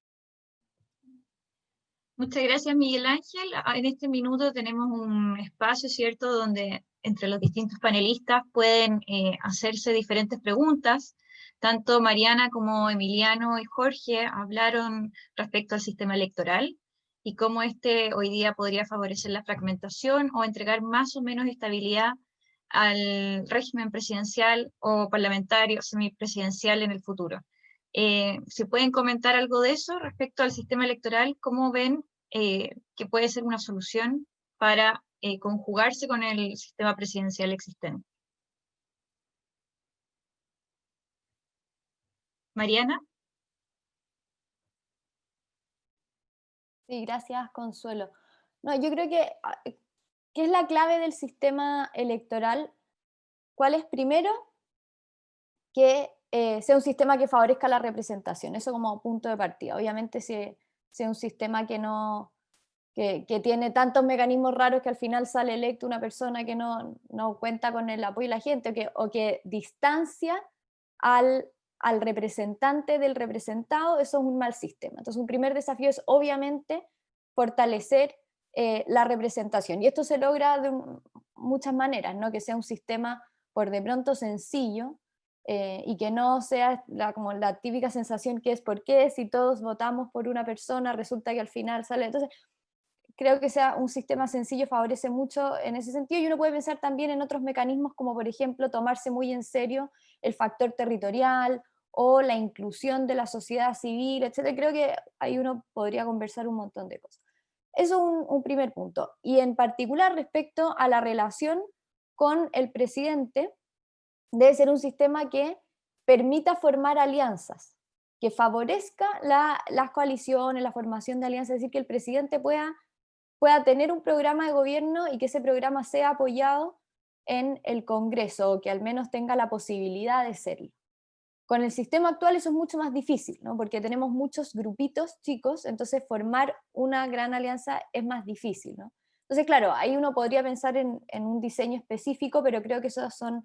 Muchas gracias, Miguel Ángel. En este minuto tenemos un espacio, ¿cierto?, donde entre los distintos panelistas pueden hacerse diferentes preguntas. Tanto Mariana como Emiliano y Jorge hablaron respecto al sistema electoral y cómo este hoy día podría favorecer la fragmentación o entregar más o menos estabilidad al régimen presidencial o parlamentario semipresidencial en el futuro. ¿Se pueden comentar algo de eso respecto al sistema electoral? ¿Cómo ven que puede ser una solución para conjugarse con el sistema presidencial existente? Mariana. Sí, gracias, Consuelo. No, yo creo que ¿qué es la clave del sistema electoral? ¿Cuál es? Primero, que sea un sistema que favorezca la representación, eso como punto de partida. Obviamente si sea un sistema que tiene tantos mecanismos raros que al final sale electo una persona que no cuenta con el apoyo de la gente, o que distancia al representante del representado, eso es un mal sistema. Entonces un primer desafío es obviamente fortalecer la representación, y esto se logra muchas maneras, ¿no? Que sea un sistema por de pronto sencillo, y que no sea como la típica sensación que es ¿por qué si todos votamos por una persona resulta que al final sale? Entonces, creo que sea un sistema sencillo favorece mucho en ese sentido, y uno puede pensar también en otros mecanismos como por ejemplo tomarse muy en serio el factor territorial o la inclusión de la sociedad civil, etc. Creo que ahí uno podría conversar un montón de cosas. Eso es un primer punto. Y en particular respecto a la relación con el presidente, debe ser un sistema que permita formar alianzas, que favorezca las coaliciones, la formación de alianzas, es decir, que el presidente pueda tener un programa de gobierno y que ese programa sea apoyado en el Congreso, o que al menos tenga la posibilidad de serlo. Con el sistema actual eso es mucho más difícil, ¿no? Porque tenemos muchos grupitos chicos, entonces formar una gran alianza es más difícil, ¿no? Entonces, claro, ahí uno podría pensar en un diseño específico, pero creo que esos son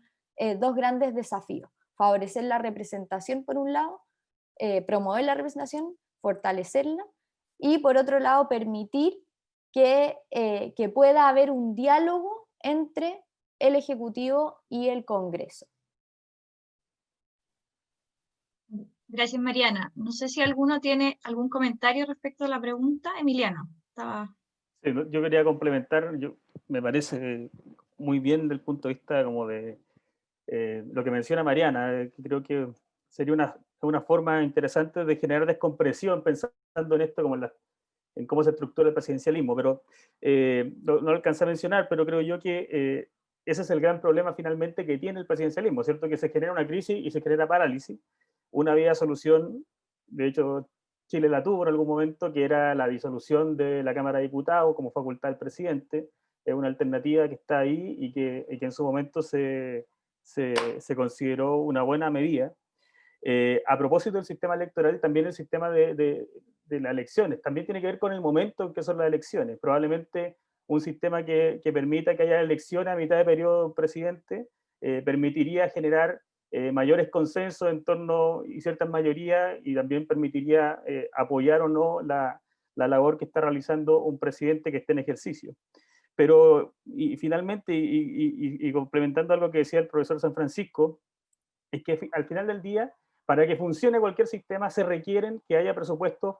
dos grandes desafíos. Favorecer la representación por un lado, promover la representación, fortalecerla, y por otro lado permitir que pueda haber un diálogo entre el Ejecutivo y el Congreso. Gracias, Mariana. No sé si alguno tiene algún comentario respecto a la pregunta. Emiliano, estaba... Sí, yo quería complementar, me parece muy bien del punto de vista como de lo que menciona Mariana, que creo que sería una forma interesante de generar descompresión pensando en esto como en cómo se estructura el presidencialismo, pero no lo alcancé a mencionar, pero creo yo que ese es el gran problema finalmente que tiene el presidencialismo, ¿cierto? Que se genera una crisis y se genera parálisis. Una vía de solución, de hecho, Chile la tuvo en algún momento, que era la disolución de la Cámara de Diputados como facultad del presidente. Es una alternativa que está ahí y que en su momento se consideró una buena medida. A propósito del sistema electoral, también el sistema de las elecciones, también tiene que ver con el momento en que son las elecciones. Probablemente un sistema que permita que haya elecciones a mitad de periodo presidente permitiría generar mayores consensos en torno y ciertas mayorías, y también permitiría apoyar o no la labor que está realizando un presidente que esté en ejercicio. Pero, y finalmente, y complementando algo que decía el profesor San Francisco, es que al final del día, para que funcione cualquier sistema, se requieren que haya presupuestos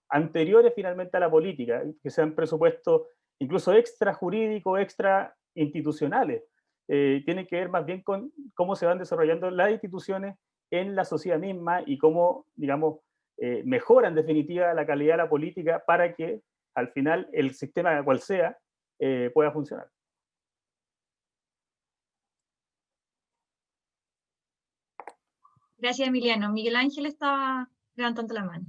anteriores finalmente a la política, que sean presupuestos incluso extra jurídicos, extra institucionales. Tienen que ver más bien con cómo se van desarrollando las instituciones en la sociedad misma y cómo, digamos, mejora en definitiva la calidad de la política para que al final el sistema cual sea pueda funcionar. Gracias, Emiliano. Miguel Ángel estaba levantando la mano.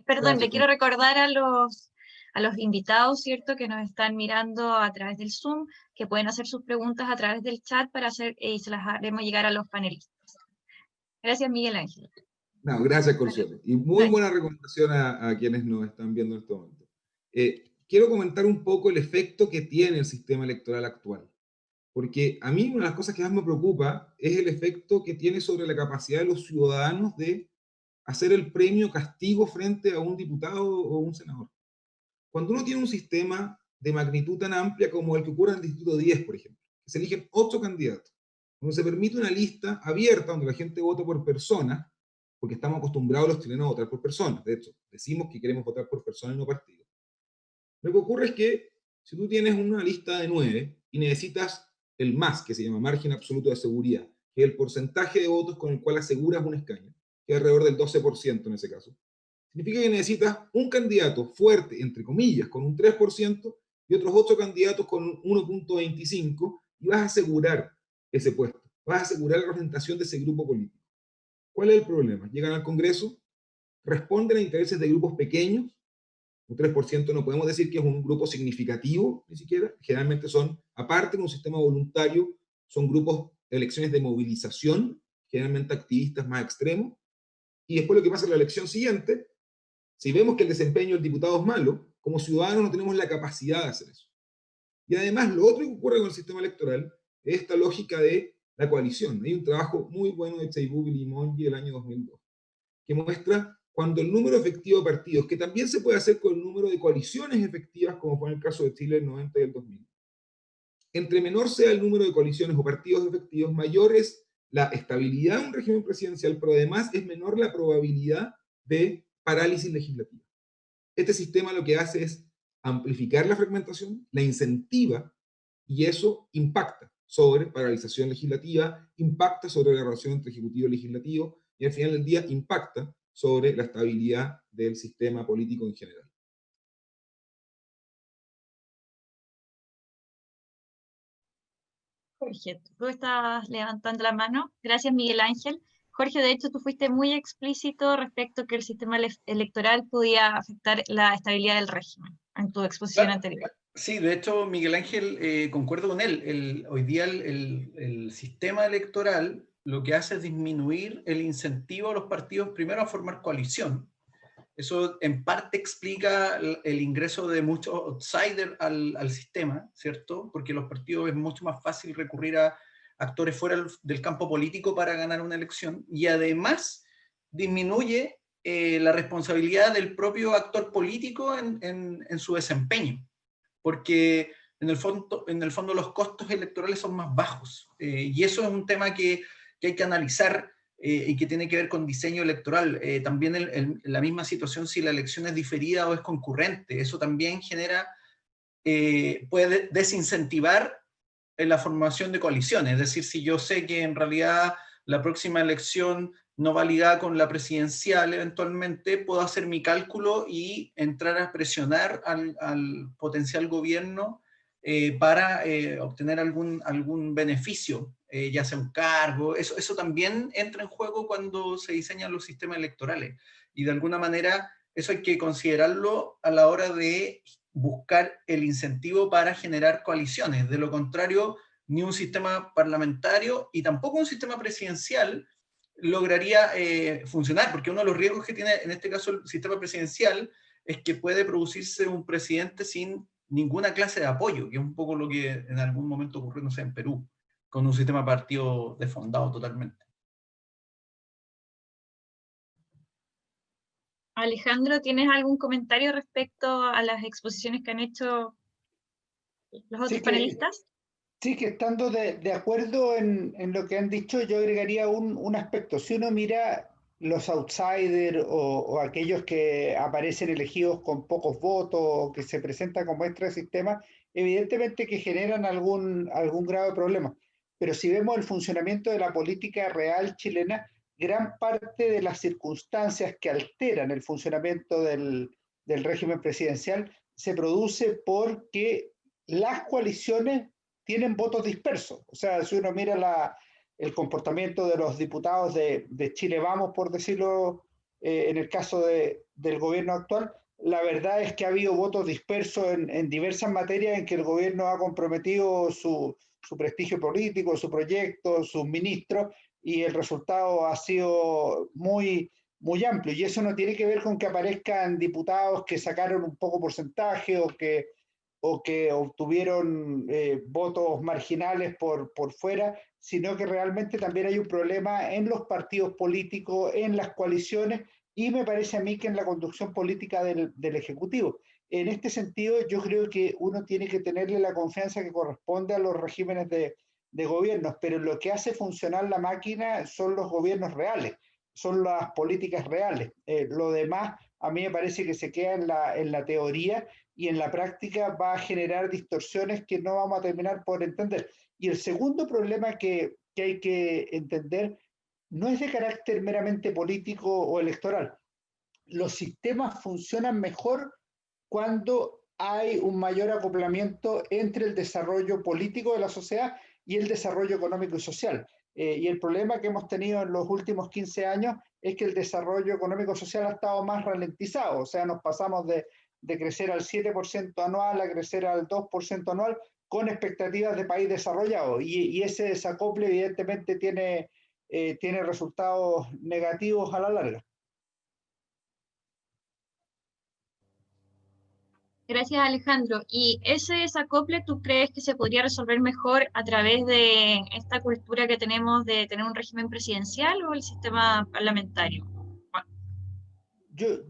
Perdón, Gracias. le quiero recordar a los invitados, ¿cierto?, que nos están mirando a través del Zoom, que pueden hacer sus preguntas a través del chat para hacer, y se las haremos llegar a los panelistas. Gracias, Miguel Ángel. No, gracias, Consuelo. Y muy buena recomendación a quienes nos están viendo en este momento. Quiero comentar un poco el efecto que tiene el sistema electoral actual. Porque a mí una de las cosas que más me preocupa es el efecto que tiene sobre la capacidad de los ciudadanos de hacer el premio castigo frente a un diputado o un senador. Cuando uno tiene un sistema de magnitud tan amplia como el que ocurre en el Distrito 10, por ejemplo, que se eligen 8 candidatos, donde se permite una lista abierta donde la gente vota por persona, porque estamos acostumbrados los chilenos a votar por personas, de hecho, decimos que queremos votar por personas y no partidos. Lo que ocurre es que si tú tienes una lista de 9 y necesitas el MAS, que se llama margen absoluto de seguridad, que es el porcentaje de votos con el cual aseguras un escaño, que es alrededor del 12% en ese caso, significa que necesitas un candidato fuerte, entre comillas, con un 3%, y otros 8 candidatos con un 1.25%, y vas a asegurar ese puesto, vas a asegurar la representación de ese grupo político. ¿Cuál es el problema? Llegan al Congreso, responden a intereses de grupos pequeños, un 3% no podemos decir que es un grupo significativo, ni siquiera, generalmente son, aparte de un sistema voluntario, son grupos de elecciones de movilización, generalmente activistas más extremos, y después lo que pasa en la elección siguiente, si vemos que el desempeño del diputado es malo, como ciudadanos no tenemos la capacidad de hacer eso. Y además, lo otro que ocurre con el sistema electoral es esta lógica de la coalición. Hay un trabajo muy bueno de Chaibub y Limongi del año 2002, que muestra cuando el número efectivo de partidos, que también se puede hacer con el número de coaliciones efectivas, como fue en el caso de Chile en el 90 y el 2000, entre menor sea el número de coaliciones o partidos efectivos, mayor es la estabilidad de un régimen presidencial, pero además es menor la probabilidad de parálisis legislativa. Este sistema lo que hace es amplificar la fragmentación, la incentiva, y eso impacta sobre paralización legislativa, impacta sobre la relación entre ejecutivo y legislativo, y al final del día impacta sobre la estabilidad del sistema político en general. Jorge, tú estás levantando la mano. Gracias, Miguel Ángel. Jorge, de hecho, tú fuiste muy explícito respecto a que el sistema electoral podía afectar la estabilidad del régimen en tu exposición anterior. Sí, de hecho, Miguel Ángel, concuerdo con él. Hoy día el sistema electoral lo que hace es disminuir el incentivo a los partidos primero a formar coalición. Eso en parte explica el ingreso de muchos outsiders al sistema, ¿cierto? Porque los partidos es mucho más fácil recurrir a actores fuera del campo político para ganar una elección, y además disminuye la responsabilidad del propio actor político en su desempeño, porque en el fondo los costos electorales son más bajos, y eso es un tema que hay que analizar, y que tiene que ver con diseño electoral. También la misma situación si la elección es diferida o es concurrente, eso también genera, puede desincentivar la formación de coaliciones. Es decir, si yo sé que en realidad la próxima elección no va ligada con la presidencial, eventualmente puedo hacer mi cálculo y entrar a presionar al potencial gobierno para obtener algún beneficio, ya sea un cargo. Eso también entra en juego cuando se diseñan los sistemas electorales, y de alguna manera eso hay que considerarlo a la hora de buscar el incentivo para generar coaliciones. De lo contrario, ni un sistema parlamentario y tampoco un sistema presidencial lograría funcionar, porque uno de los riesgos que tiene en este caso el sistema presidencial es que puede producirse un presidente sin ninguna clase de apoyo, que es un poco lo que en algún momento ocurrió, no sé, en Perú, con un sistema partido desfondado totalmente. Alejandro, ¿tienes algún comentario respecto a las exposiciones que han hecho los otros panelistas? Sí, que estando de acuerdo en lo que han dicho, yo agregaría un aspecto. Si uno mira los outsiders o aquellos que aparecen elegidos con pocos votos o que se presentan como extra sistema, evidentemente que generan algún grave problema. Pero si vemos el funcionamiento de la política real chilena, gran parte de las circunstancias que alteran el funcionamiento del régimen presidencial se produce porque las coaliciones tienen votos dispersos. O sea, si uno mira el comportamiento de los diputados de Chile Vamos, por decirlo, en el caso del gobierno actual, la verdad es que ha habido votos dispersos en diversas materias en que el gobierno ha comprometido su prestigio político, su proyecto, sus ministros, y el resultado ha sido muy amplio. Y eso no tiene que ver con que aparezcan diputados que sacaron un poco porcentaje o que obtuvieron votos marginales por fuera, sino que realmente también hay un problema en los partidos políticos, en las coaliciones, y me parece a mí que en la conducción política del Ejecutivo. En este sentido, yo creo que uno tiene que tenerle la confianza que corresponde a los regímenes de gobiernos, pero lo que hace funcionar la máquina son los gobiernos reales, son las políticas reales. Lo demás, a mí me parece que se queda en la teoría, y en la práctica va a generar distorsiones que no vamos a terminar por entender. Y el segundo problema que hay que entender no es de carácter meramente político o electoral. Los sistemas funcionan mejor cuando hay un mayor acoplamiento entre el desarrollo político de la sociedad y el desarrollo económico y social. Y el problema que hemos tenido en los últimos 15 años es que el desarrollo económico y social ha estado más ralentizado. O sea, nos pasamos de crecer al 7% anual a crecer al 2% anual con expectativas de país desarrollado. Y ese desacople evidentemente tiene resultados negativos a la larga. Gracias, Alejandro. ¿Y ese desacople tú crees que se podría resolver mejor a través de esta cultura que tenemos de tener un régimen presidencial o el sistema parlamentario?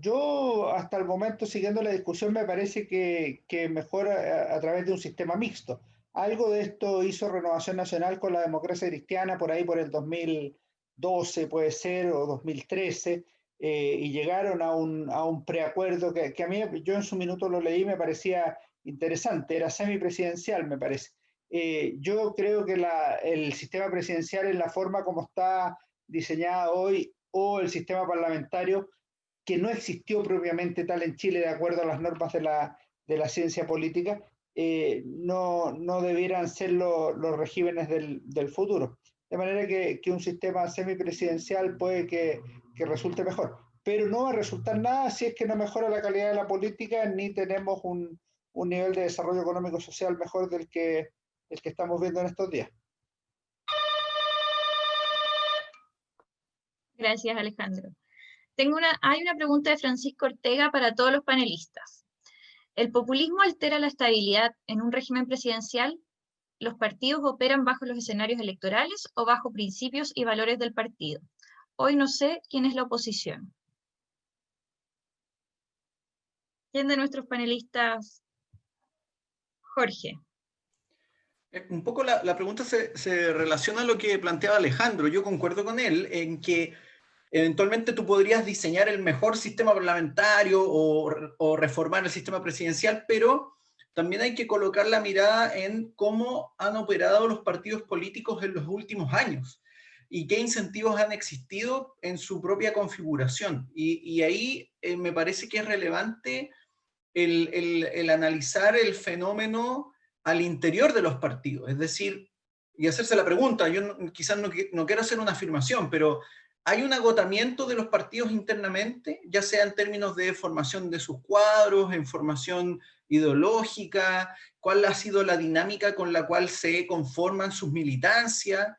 Yo hasta el momento, siguiendo la discusión, me parece que mejor a través de un sistema mixto. Algo de esto hizo Renovación Nacional con la democracia cristiana por ahí por el 2012 puede ser, o 2013, y llegaron a un preacuerdo que a mí, yo en su minuto lo leí, me parecía interesante, era semipresidencial, me parece. Yo creo que el sistema presidencial en la forma como está diseñada hoy, o el sistema parlamentario, que no existió propiamente tal en Chile de acuerdo a las normas de la ciencia política, no debieran ser los regímenes del futuro. De manera que un sistema semipresidencial puede que resulte mejor, pero no va a resultar nada si es que no mejora la calidad de la política, ni tenemos un nivel de desarrollo económico-social mejor del que estamos viendo en estos días. Gracias, Alejandro. Hay una pregunta de Francisco Ortega para todos los panelistas. ¿El populismo altera la estabilidad en un régimen presidencial? ¿Los partidos operan bajo los escenarios electorales o bajo principios y valores del partido? Hoy no sé quién es la oposición. ¿Quién de nuestros panelistas? Jorge. Un poco la pregunta se relaciona a lo que planteaba Alejandro. Yo concuerdo con él en que eventualmente tú podrías diseñar el mejor sistema parlamentario o reformar el sistema presidencial, pero también hay que colocar la mirada en cómo han operado los partidos políticos en los últimos años y qué incentivos han existido en su propia configuración. Y ahí me parece que es relevante el analizar el fenómeno al interior de los partidos, es decir, y hacerse la pregunta, yo quizás no quiero hacer una afirmación, pero ¿hay un agotamiento de los partidos internamente, ya sea en términos de formación de sus cuadros, en formación ideológica? ¿Cuál ha sido la dinámica con la cual se conforman sus militancias?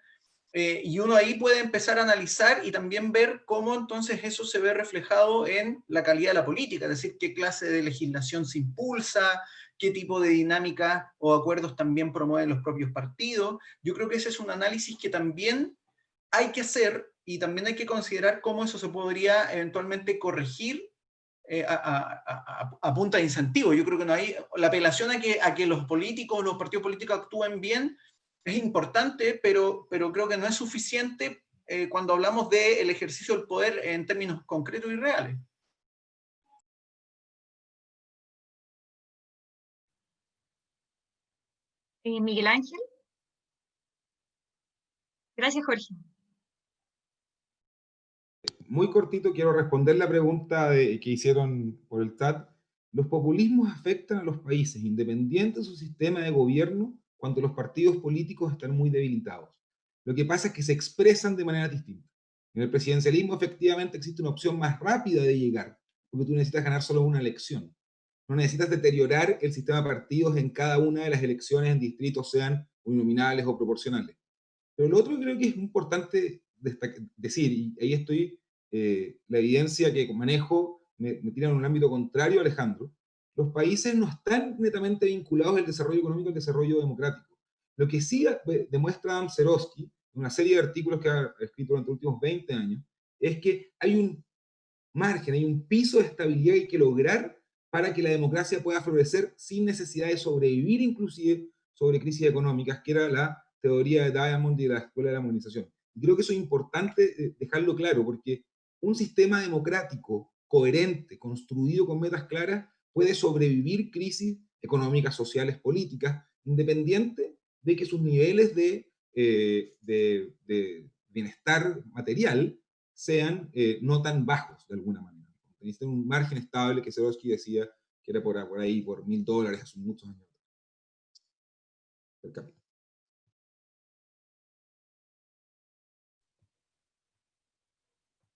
Y uno ahí puede empezar a analizar y también ver cómo entonces eso se ve reflejado en la calidad de la política, es decir, qué clase de legislación se impulsa, qué tipo de dinámica o acuerdos también promueven los propios partidos. Yo creo que ese es un análisis que también hay que hacer y también hay que considerar cómo eso se podría eventualmente corregir a punta de incentivo. Yo creo que no hay, la apelación a que los políticos, los partidos políticos actúen bien es importante, pero creo que no es suficiente cuando hablamos del ejercicio del poder en términos concretos y reales. Miguel Ángel. Gracias, Jorge. Muy cortito, quiero responder la pregunta que hicieron por el chat. Los populismos afectan a los países, independiente de su sistema de gobierno, cuando los partidos políticos están muy debilitados. Lo que pasa es que se expresan de manera distinta. En el presidencialismo, efectivamente, existe una opción más rápida de llegar, porque tú necesitas ganar solo una elección. No necesitas deteriorar el sistema de partidos en cada una de las elecciones en distritos, sean uninominales o proporcionales. Pero lo otro que creo que es importante decir, y ahí estoy, la evidencia que manejo me tira en un ámbito contrario a Alejandro, los países no están netamente vinculados al desarrollo económico al desarrollo democrático. Lo que sí demuestra Adam Cerovsky, en una serie de artículos que ha escrito durante los últimos 20 años, es que hay un margen, hay un piso de estabilidad que hay que lograr para que la democracia pueda florecer sin necesidad de sobrevivir inclusive sobre crisis económicas, que era la teoría de Diamond y de la Escuela de la Modernización. Y creo que eso es importante dejarlo claro, porque un sistema democrático coherente, construido con metas claras, puede sobrevivir crisis económicas, sociales, políticas, independiente de que sus niveles de bienestar material sean no tan bajos de alguna manera. Necesitan un margen estable que Cerovsky decía que era por ahí, por $1.000 hace muchos años. Per cápita.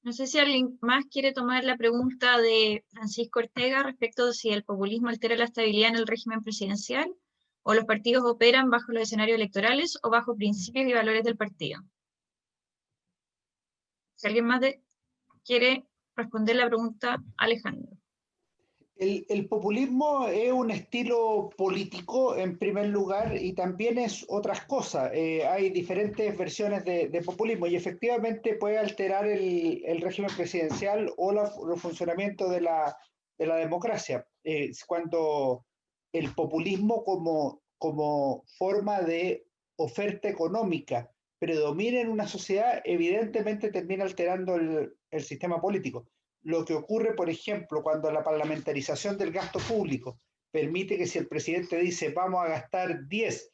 No sé si alguien más quiere tomar la pregunta de Francisco Ortega respecto de si el populismo altera la estabilidad en el régimen presidencial o los partidos operan bajo los escenarios electorales o bajo principios y valores del partido. Si alguien más quiere responder la pregunta, Alejandro. El populismo es un estilo político en primer lugar y también es otras cosas. Hay diferentes versiones de populismo y efectivamente puede alterar el régimen presidencial o el funcionamiento de la democracia. Cuando el populismo como forma de oferta económica predomina en una sociedad, evidentemente termina alterando el sistema político. Lo que ocurre, por ejemplo, cuando la parlamentarización del gasto público permite que si el presidente dice vamos a gastar 10,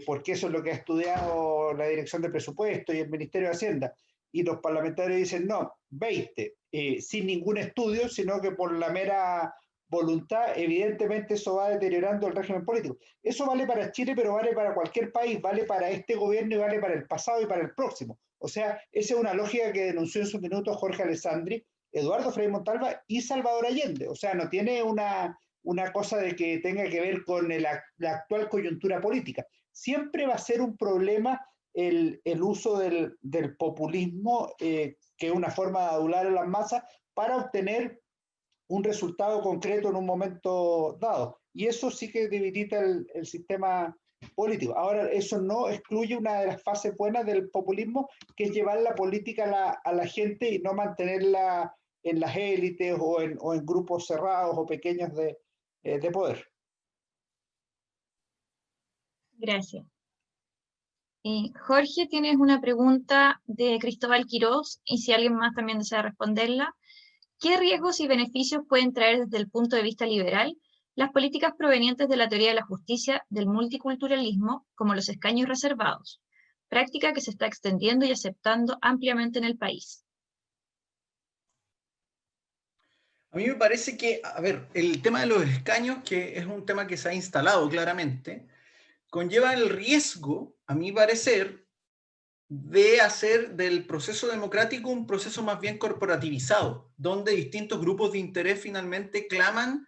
porque eso es lo que ha estudiado la Dirección de Presupuesto y el Ministerio de Hacienda, y los parlamentarios dicen no, 20, sin ningún estudio, sino que por la mera voluntad, evidentemente eso va deteriorando el régimen político. Eso vale para Chile, pero vale para cualquier país, vale para este gobierno y vale para el pasado y para el próximo. O sea, esa es una lógica que denunció en su minuto Jorge Alessandri, Eduardo Frei Montalva y Salvador Allende. O sea, no tiene una cosa de que tenga que ver con la actual coyuntura política. Siempre va a ser un problema el uso del populismo, que es una forma de adular a las masas para obtener un resultado concreto en un momento dado. Y eso sí que debilita el sistema político. Ahora, eso no excluye una de las fases buenas del populismo, que es llevar la política a la gente y no mantenerla en las élites o en grupos cerrados o pequeños de poder. Gracias. Jorge, tienes una pregunta de Cristóbal Quirós, y si alguien más también desea responderla. ¿Qué riesgos y beneficios pueden traer desde el punto de vista liberal las políticas provenientes de la teoría de la justicia del multiculturalismo, como los escaños reservados, práctica que se está extendiendo y aceptando ampliamente en el país? A mí me parece que, a ver, el tema de los escaños, que es un tema que se ha instalado claramente, conlleva el riesgo, a mi parecer, de hacer del proceso democrático un proceso más bien corporativizado, donde distintos grupos de interés finalmente claman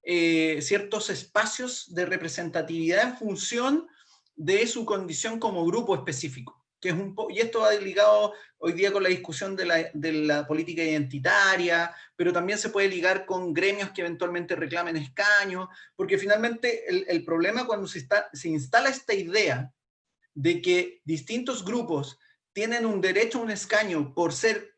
ciertos espacios de representatividad en función de su condición como grupo específico. Que es y esto va ligado hoy día con la discusión de la política identitaria, pero también se puede ligar con gremios que eventualmente reclamen escaños, porque finalmente el problema cuando se instala esta idea de que distintos grupos tienen un derecho a un escaño por ser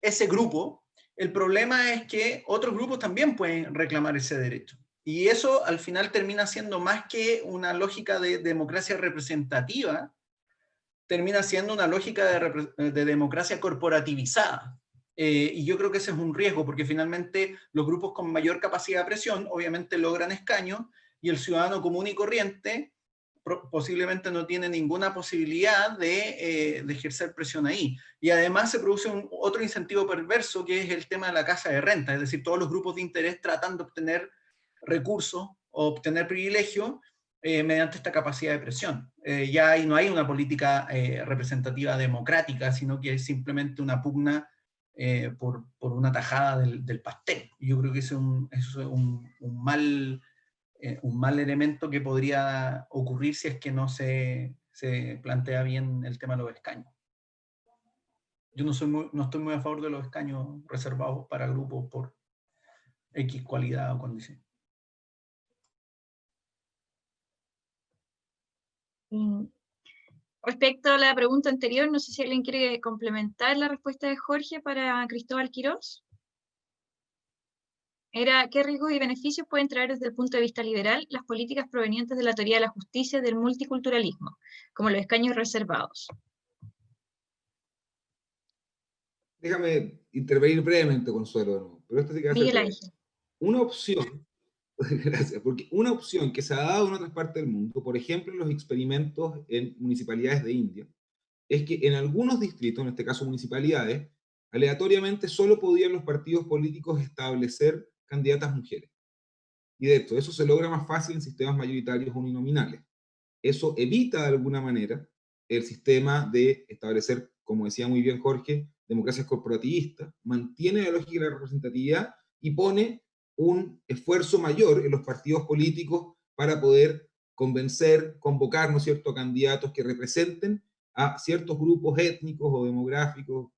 ese grupo, el problema es que otros grupos también pueden reclamar ese derecho. Y eso al final termina siendo más que una lógica de democracia representativa, termina siendo una lógica de democracia corporativizada. Y yo creo que ese es un riesgo, porque finalmente los grupos con mayor capacidad de presión obviamente logran escaños, y el ciudadano común y corriente posiblemente no tiene ninguna posibilidad de ejercer presión ahí. Y además se produce otro incentivo perverso, que es el tema de la casa de renta, es decir, todos los grupos de interés tratan de obtener recursos o obtener privilegios mediante esta capacidad de presión. Ya ahí no hay una política representativa democrática, sino que es simplemente una pugna por una tajada del pastel. Y yo creo que eso es un mal elemento que podría ocurrir si es que no se plantea bien el tema de los escaños. Yo no estoy muy a favor de los escaños reservados para grupos por X cualidad o condición. Respecto a la pregunta anterior, no sé si alguien quiere complementar la respuesta de Jorge para Cristóbal Quirós. Era, ¿qué riesgos y beneficios pueden traer desde el punto de vista liberal las políticas provenientes de la teoría de la justicia del multiculturalismo, como los escaños reservados? Déjame intervenir brevemente, Consuelo, ¿no? Pero esto sí que va a ser Miguel breve. Ángel. Una opción, gracias, porque una opción que se ha dado en otras partes del mundo, por ejemplo en los experimentos en municipalidades de India, es que en algunos distritos, en este caso municipalidades, aleatoriamente solo podían los partidos políticos establecer candidatas mujeres. Y de hecho, eso se logra más fácil en sistemas mayoritarios uninominales. Eso evita de alguna manera el sistema de establecer, como decía muy bien Jorge, democracias corporativistas, mantiene la lógica de la representatividad y pone un esfuerzo mayor en los partidos políticos para poder convencer, convocar, ¿no es cierto?, a candidatos que representen a ciertos grupos étnicos o demográficos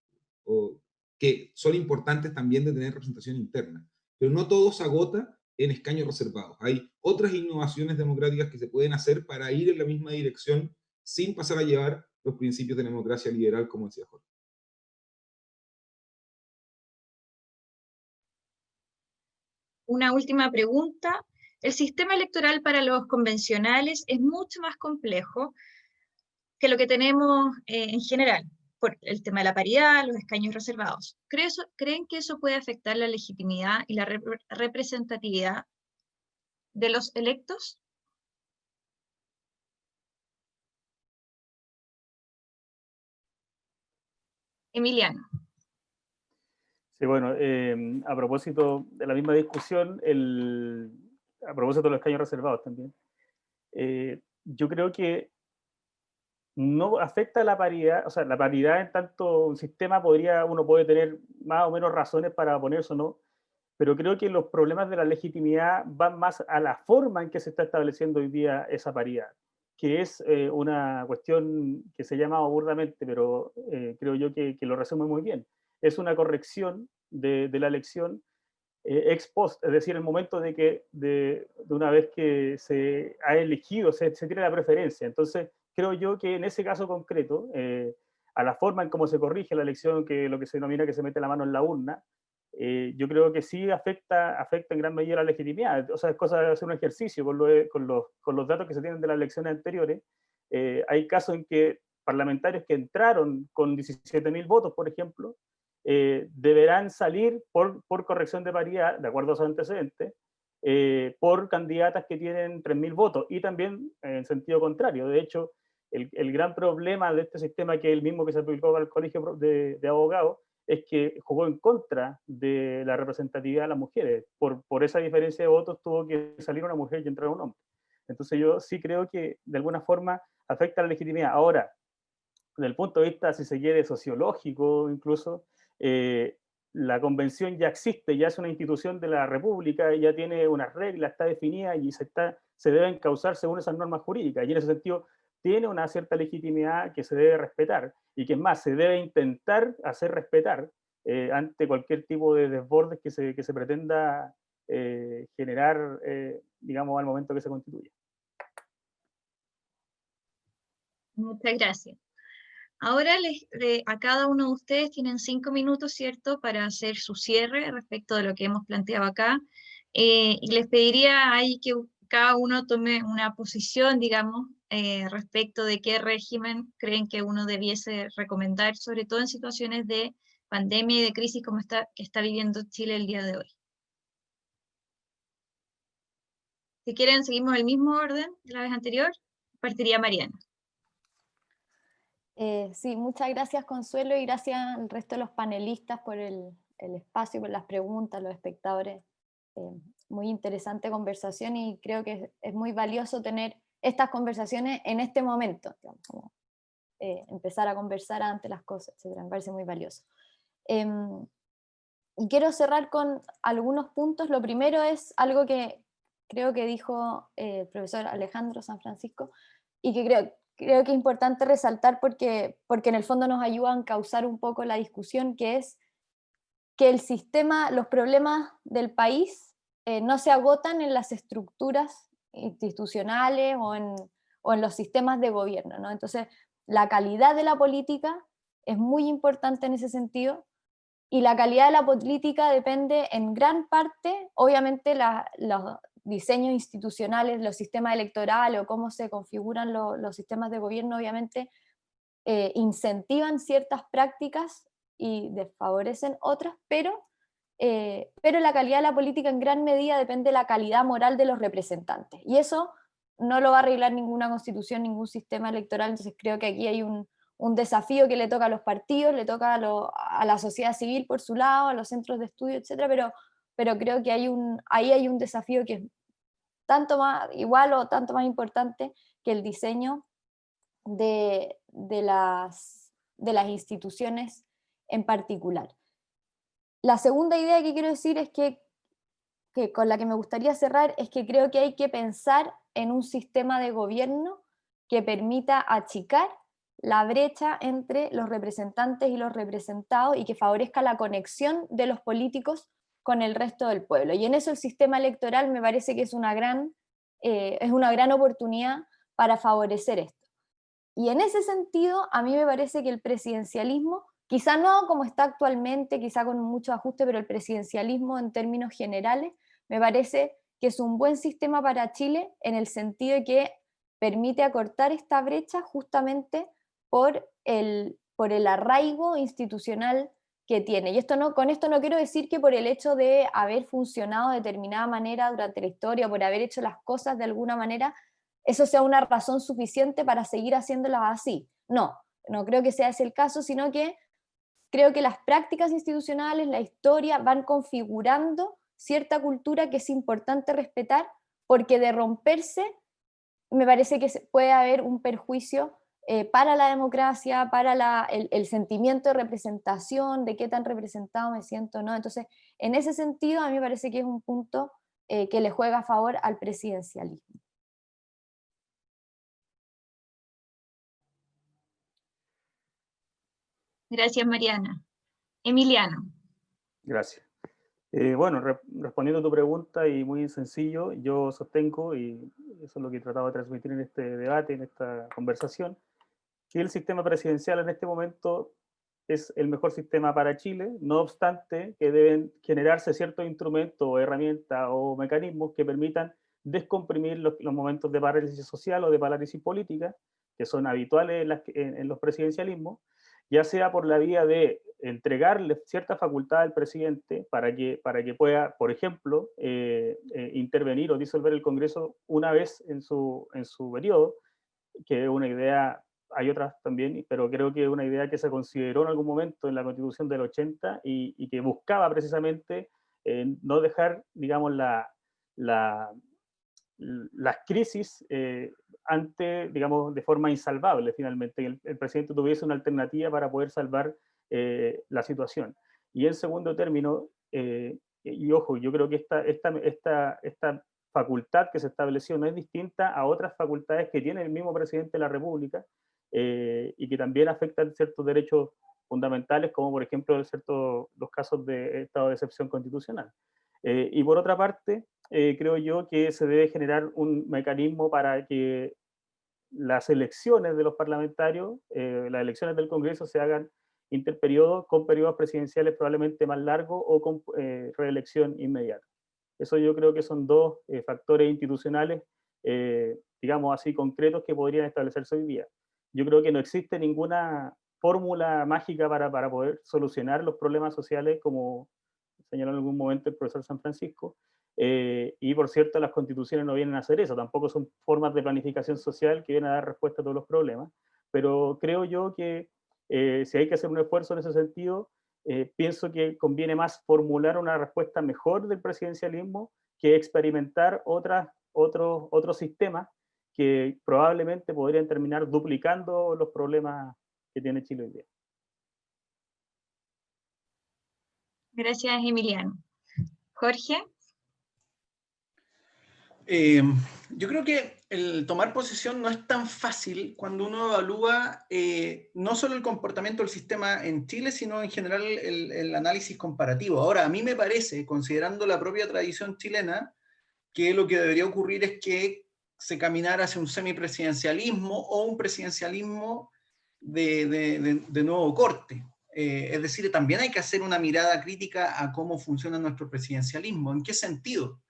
o que son importantes también de tener representación interna. Pero no todo se agota en escaños reservados. Hay otras innovaciones democráticas que se pueden hacer para ir en la misma dirección sin pasar a llevar los principios de la democracia liberal, como decía Jorge. Una última pregunta. El sistema electoral para los convencionales es mucho más complejo que lo que tenemos en general, por el tema de la paridad, los escaños reservados. ¿Creen que eso puede afectar la legitimidad y la representatividad de los electos? Emiliano. Sí, bueno, a propósito de la misma discusión, a propósito de los escaños reservados también, yo creo que no afecta la paridad, o sea, la paridad en tanto un sistema uno puede tener más o menos razones para oponerse o no, pero creo que los problemas de la legitimidad van más a la forma en que se está estableciendo hoy día esa paridad, que es una cuestión que se llama burdamente, pero creo yo que lo resume muy bien. Es una corrección de la elección ex post, es decir, el momento de una vez que se ha elegido, se tiene la preferencia. Entonces, creo yo que en ese caso concreto, a la forma en cómo se corrige la elección, que lo que se denomina que se mete la mano en la urna, yo creo que sí afecta en gran medida la legitimidad. O sea, es cosa de hacer un ejercicio con los datos que se tienen de las elecciones anteriores. Hay casos en que parlamentarios que entraron con 17.000 votos, por ejemplo, deberán salir por corrección de paridad, de acuerdo a sus antecedentes, por candidatas que tienen 3.000 votos, y también en sentido contrario. De hecho, el gran problema de este sistema, que es el mismo que se aplicó para el Colegio de Abogados, es que jugó en contra de la representatividad de las mujeres. Por esa diferencia de votos tuvo que salir una mujer y entrar un hombre. Entonces yo sí creo que de alguna forma afecta la legitimidad. Ahora, desde el punto de vista, si se quiere, sociológico incluso, la convención ya existe, ya es una institución de la República, ya tiene unas reglas, está definida y se debe encauzar según esas normas jurídicas. Y en ese sentido tiene una cierta legitimidad que se debe respetar, y que es más, se debe intentar hacer respetar ante cualquier tipo de desbordes que se pretenda generar, digamos, al momento que se constituya. Muchas gracias. Ahora a cada uno de ustedes tienen 5 minutos, ¿cierto?, para hacer su cierre respecto de lo que hemos planteado acá. Y les pediría ahí que cada uno tome una posición, digamos, respecto de qué régimen creen que uno debiese recomendar, sobre todo en situaciones de pandemia y de crisis como que está viviendo Chile el día de hoy. Si quieren, seguimos el mismo orden de la vez anterior. Partiría Mariana. Sí, muchas gracias, Consuelo, y gracias al resto de los panelistas por el espacio, por las preguntas, los espectadores. Muy interesante conversación, y creo que es muy valioso tener estas conversaciones en este momento, digamos, como, empezar a conversar ante las cosas, etc. Me parece muy valioso. Y quiero cerrar con algunos puntos. Lo primero es algo que creo que dijo el profesor Alejandro San Francisco, y que creo que es importante resaltar porque en el fondo nos ayuda a encauzar un poco la discusión, que es que el sistema, los problemas del país no se agotan en las estructuras institucionales o en los sistemas de gobierno, ¿no? Entonces, la calidad de la política es muy importante en ese sentido, y la calidad de la política depende en gran parte, obviamente, los diseños institucionales, los sistemas electorales o cómo se configuran los sistemas de gobierno, obviamente, incentivan ciertas prácticas y desfavorecen otras, pero la calidad de la política en gran medida depende de la calidad moral de los representantes, y eso no lo va a arreglar ninguna constitución, ningún sistema electoral. Entonces creo que aquí hay un desafío que le toca a los partidos, le toca a la sociedad civil por su lado, a los centros de estudio, etc., pero creo que ahí hay un desafío que es tanto más igual o tanto más importante que el diseño de las instituciones en particular. La segunda idea que quiero decir es que con la que me gustaría cerrar es que creo que hay que pensar en un sistema de gobierno que permita achicar la brecha entre los representantes y los representados, y que favorezca la conexión de los políticos con el resto del pueblo. Y en eso el sistema electoral me parece que es una gran oportunidad para favorecer esto. Y en ese sentido, a mí me parece que el presidencialismo, quizá no como está actualmente, quizá con mucho ajuste, pero el presidencialismo en términos generales me parece que es un buen sistema para Chile en el sentido de que permite acortar esta brecha justamente por el arraigo institucional que tiene. Y con esto no quiero decir que por el hecho de haber funcionado de determinada manera durante la historia, o por haber hecho las cosas de alguna manera, eso sea una razón suficiente para seguir haciéndolas así. No creo que sea ese el caso, sino que creo que las prácticas institucionales, la historia, van configurando cierta cultura que es importante respetar, porque de romperse me parece que puede haber un perjuicio para la democracia, para el sentimiento de representación, de qué tan representado me siento, ¿no? Entonces, en ese sentido, a mí me parece que es un punto que le juega a favor al presidencialismo. Gracias, Mariana. Emiliano. Gracias. Bueno, respondiendo a tu pregunta, y muy sencillo, yo sostengo, y eso es lo que he tratado de transmitir en este debate, en esta conversación, que el sistema presidencial en este momento es el mejor sistema para Chile, no obstante que deben generarse ciertos instrumentos o herramientas o mecanismos que permitan descomprimir los momentos de parálisis social o de parálisis política, que son habituales en los presidencialismos, ya sea por la vía de entregarle cierta facultad al presidente para que pueda, por ejemplo, intervenir o disolver el Congreso una vez en su periodo, que es una idea, hay otras también, pero creo que es una idea que se consideró en algún momento en la Constitución del 80 y que buscaba precisamente no dejar, digamos, las crisis digamos, de forma insalvable finalmente, que el presidente tuviese una alternativa para poder salvar la situación. Y en segundo término, y ojo, yo creo que esta facultad que se estableció no es distinta a otras facultades que tiene el mismo presidente de la República y que también afectan ciertos derechos fundamentales, como por ejemplo los casos de estado de excepción constitucional. Y por otra parte, creo yo que se debe generar un mecanismo para que las elecciones de los parlamentarios, las elecciones del Congreso se hagan interperiodos, con periodos presidenciales probablemente más largos o con reelección inmediata. Eso yo creo que son dos factores institucionales, digamos así, concretos que podrían establecerse hoy día. Yo creo que no existe ninguna fórmula mágica para poder solucionar los problemas sociales, como señaló en algún momento el profesor San Francisco, y por cierto las constituciones no vienen a hacer eso, tampoco son formas de planificación social que vienen a dar respuesta a todos los problemas, pero creo yo que si hay que hacer un esfuerzo en ese sentido, pienso que conviene más formular una respuesta mejor del presidencialismo que experimentar otros sistemas que probablemente podrían terminar duplicando los problemas que tiene Chile hoy día. Gracias, Emiliano. Jorge. Yo creo que el tomar posesión no es tan fácil cuando uno evalúa no solo el comportamiento del sistema en Chile, sino en general el análisis comparativo. Ahora, a mí me parece, considerando la propia tradición chilena, que lo que debería ocurrir es que se caminara hacia un semipresidencialismo o un presidencialismo de nuevo corte. Es decir, también hay que hacer una mirada crítica a cómo funciona nuestro presidencialismo. ¿En qué sentido?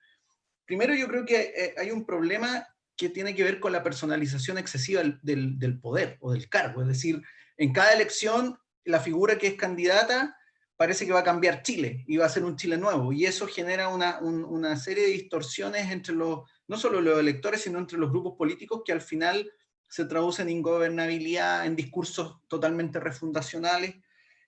Primero, yo creo que hay un problema que tiene que ver con la personalización excesiva del poder o del cargo. Es decir, en cada elección, la figura que es candidata parece que va a cambiar Chile y va a ser un Chile nuevo. Y eso genera una serie de distorsiones entre no solo los electores, sino entre los grupos políticos, que al final se traducen en ingobernabilidad, en discursos totalmente refundacionales.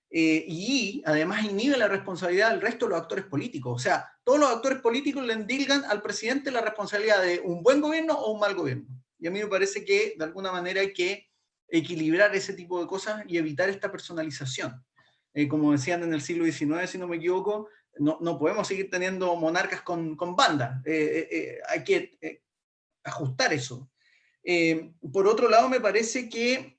Y además inhibe la responsabilidad del resto de los actores políticos. O sea, todos los actores políticos le endilgan al presidente la responsabilidad de un buen gobierno o un mal gobierno. Y a mí me parece que de alguna manera hay que equilibrar ese tipo de cosas y evitar esta personalización. Como decían en el siglo XIX, si no me equivoco, no podemos seguir teniendo monarcas con bandas. Hay que ajustar eso. Por otro lado, me parece que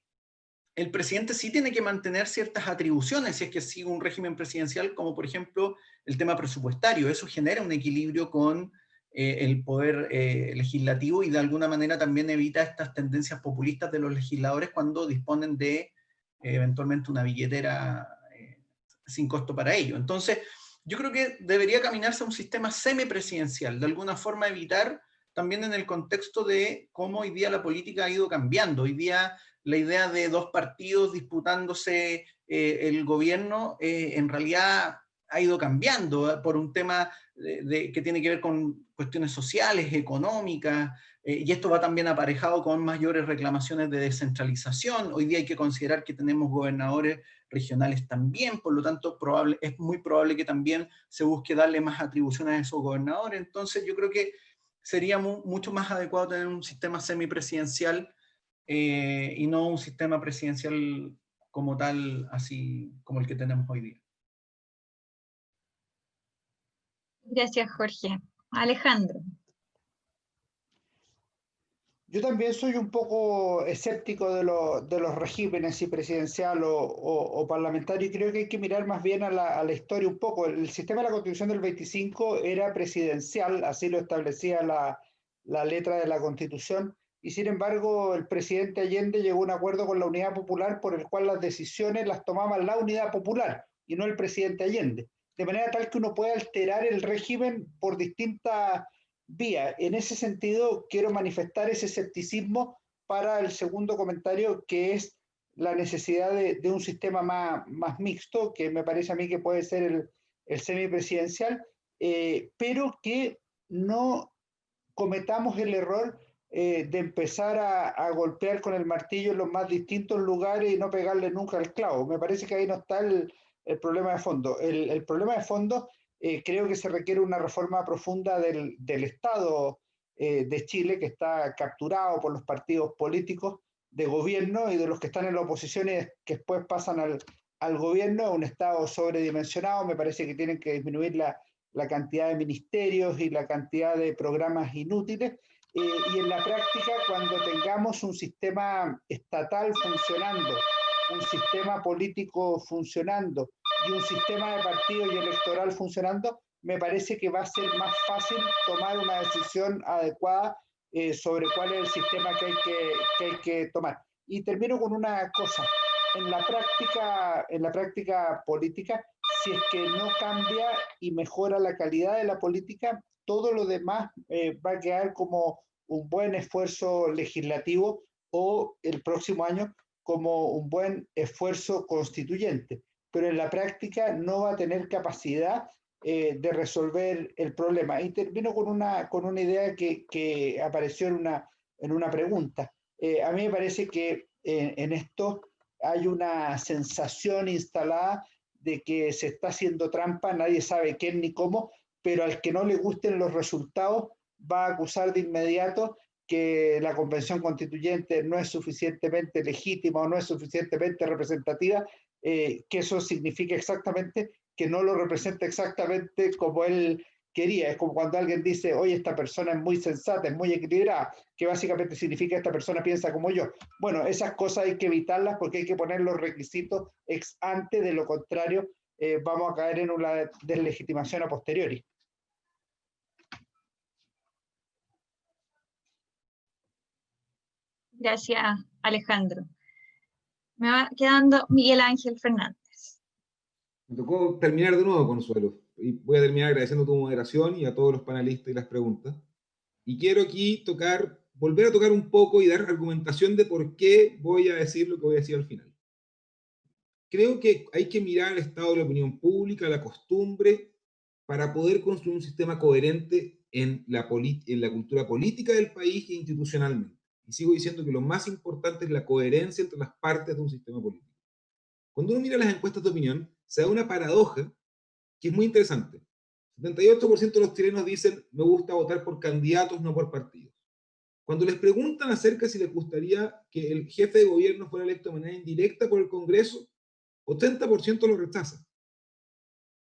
el presidente sí tiene que mantener ciertas atribuciones si es que sigue un régimen presidencial, como por ejemplo el tema presupuestario. Eso genera un equilibrio con el poder legislativo y de alguna manera también evita estas tendencias populistas de los legisladores cuando disponen de eventualmente una billetera sin costo para ello. Entonces, yo creo que debería caminarse a un sistema semipresidencial, de alguna forma evitar, también en el contexto de cómo hoy día la política ha ido cambiando. Hoy día la idea de dos partidos disputándose el gobierno en realidad ha ido cambiando por un tema que tiene que ver con cuestiones sociales, económicas, y esto va también aparejado con mayores reclamaciones de descentralización. Hoy día hay que considerar que tenemos gobernadores regionales también, por lo tanto es muy probable que también se busque darle más atribuciones a esos gobernadores. Entonces yo creo que sería mucho más adecuado tener un sistema semipresidencial y no un sistema presidencial como tal, así como el que tenemos hoy día. Gracias, Jorge. Alejandro. Yo también soy un poco escéptico de los regímenes, si presidencial o parlamentario, y creo que hay que mirar más bien a la historia un poco. El sistema de la Constitución del 25 era presidencial, así lo establecía la letra de la Constitución, y sin embargo el presidente Allende llegó a un acuerdo con la Unidad Popular por el cual las decisiones las tomaba la Unidad Popular y no el presidente Allende. De manera tal que uno puede alterar el régimen por distintas vía. En ese sentido, quiero manifestar ese escepticismo para el segundo comentario, que es la necesidad de un sistema más mixto, que me parece a mí que puede ser el semipresidencial, pero que no cometamos el error de empezar a golpear con el martillo en los más distintos lugares y no pegarle nunca al clavo. Me parece que ahí no está el problema de fondo. El problema de fondo creo que se requiere una reforma profunda del Estado de Chile, que está capturado por los partidos políticos de gobierno y de los que están en la oposición y que después pasan al gobierno, un Estado sobredimensionado. Me parece que tienen que disminuir la cantidad de ministerios y la cantidad de programas inútiles. Y en la práctica, cuando tengamos un sistema estatal funcionando, un sistema político funcionando y un sistema de partidos y electoral funcionando, me parece que va a ser más fácil tomar una decisión adecuada sobre cuál es el sistema que hay que tomar. Y termino con una cosa. En la práctica política, si es que no cambia y mejora la calidad de la política, todo lo demás va a quedar como un buen esfuerzo legislativo o el próximo año como un buen esfuerzo constituyente, pero en la práctica no va a tener capacidad de resolver el problema. Y termino con una idea que apareció en una pregunta. A mí me parece que en esto hay una sensación instalada de que se está haciendo trampa, nadie sabe quién ni cómo, pero al que no le gusten los resultados va a acusar de inmediato que la convención constituyente no es suficientemente legítima o no es suficientemente representativa, que eso significa exactamente que no lo representa exactamente como él quería. Es como cuando alguien dice, oye, esta persona es muy sensata, es muy equilibrada, que básicamente significa que esta persona piensa como yo. Bueno, esas cosas hay que evitarlas porque hay que poner los requisitos ex ante, de lo contrario vamos a caer en una deslegitimación a posteriori. Gracias, Alejandro. Me va quedando Miguel Ángel Fernández. Me tocó terminar de nuevo, Consuelo, y voy a terminar agradeciendo tu moderación y a todos los panelistas y las preguntas. Y quiero aquí volver a tocar un poco y dar argumentación de por qué voy a decir lo que voy a decir al final. Creo que hay que mirar el estado de la opinión pública, la costumbre, para poder construir un sistema coherente en la cultura política del país e institucionalmente. Y sigo diciendo que lo más importante es la coherencia entre las partes de un sistema político. Cuando uno mira las encuestas de opinión, se da una paradoja que es muy interesante. 78% de los chilenos dicen, me gusta votar por candidatos, no por partidos. Cuando les preguntan acerca de si les gustaría que el jefe de gobierno fuera electo de manera indirecta por el Congreso, 80% lo rechaza.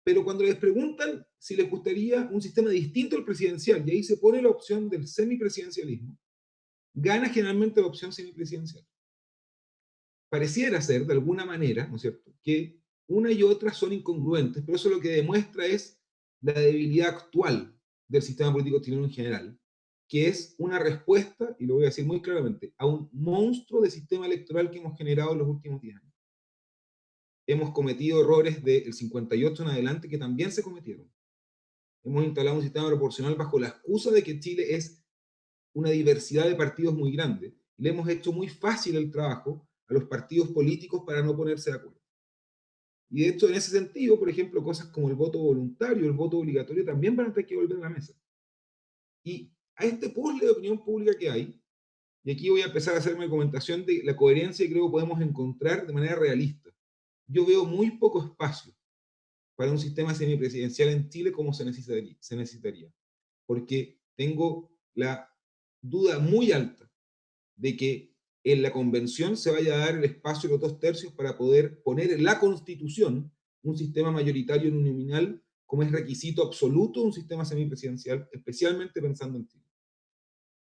Pero cuando les preguntan si les gustaría un sistema distinto al presidencial, y ahí se pone la opción del semipresidencialismo, gana generalmente la opción semipresidencial. Pareciera ser, de alguna manera, ¿no es cierto?, que una y otra son incongruentes, pero eso lo que demuestra es la debilidad actual del sistema político chileno en general, que es una respuesta, y lo voy a decir muy claramente, a un monstruo de sistema electoral que hemos generado en los últimos 10 años. hemos cometido errores del 58 en adelante que también se cometieron. Hemos instalado un sistema proporcional bajo la excusa de que Chile es una diversidad de partidos muy grande. Y le hemos hecho muy fácil el trabajo a los partidos políticos para no ponerse de acuerdo. Y de hecho, en ese sentido, por ejemplo, cosas como el voto voluntario, el voto obligatorio, también van a tener que volver a la mesa. Y a este puzzle de opinión pública que hay, y aquí voy a empezar a hacerme comentación de la coherencia que creo que podemos encontrar de manera realista. Yo veo muy poco espacio para un sistema semipresidencial en Chile como se necesitaría. Porque tengo la duda muy alta de que en la convención se vaya a dar el espacio de los 2/3 para poder poner en la Constitución un sistema mayoritario uninominal como es requisito absoluto de un sistema semipresidencial, especialmente pensando en Chile.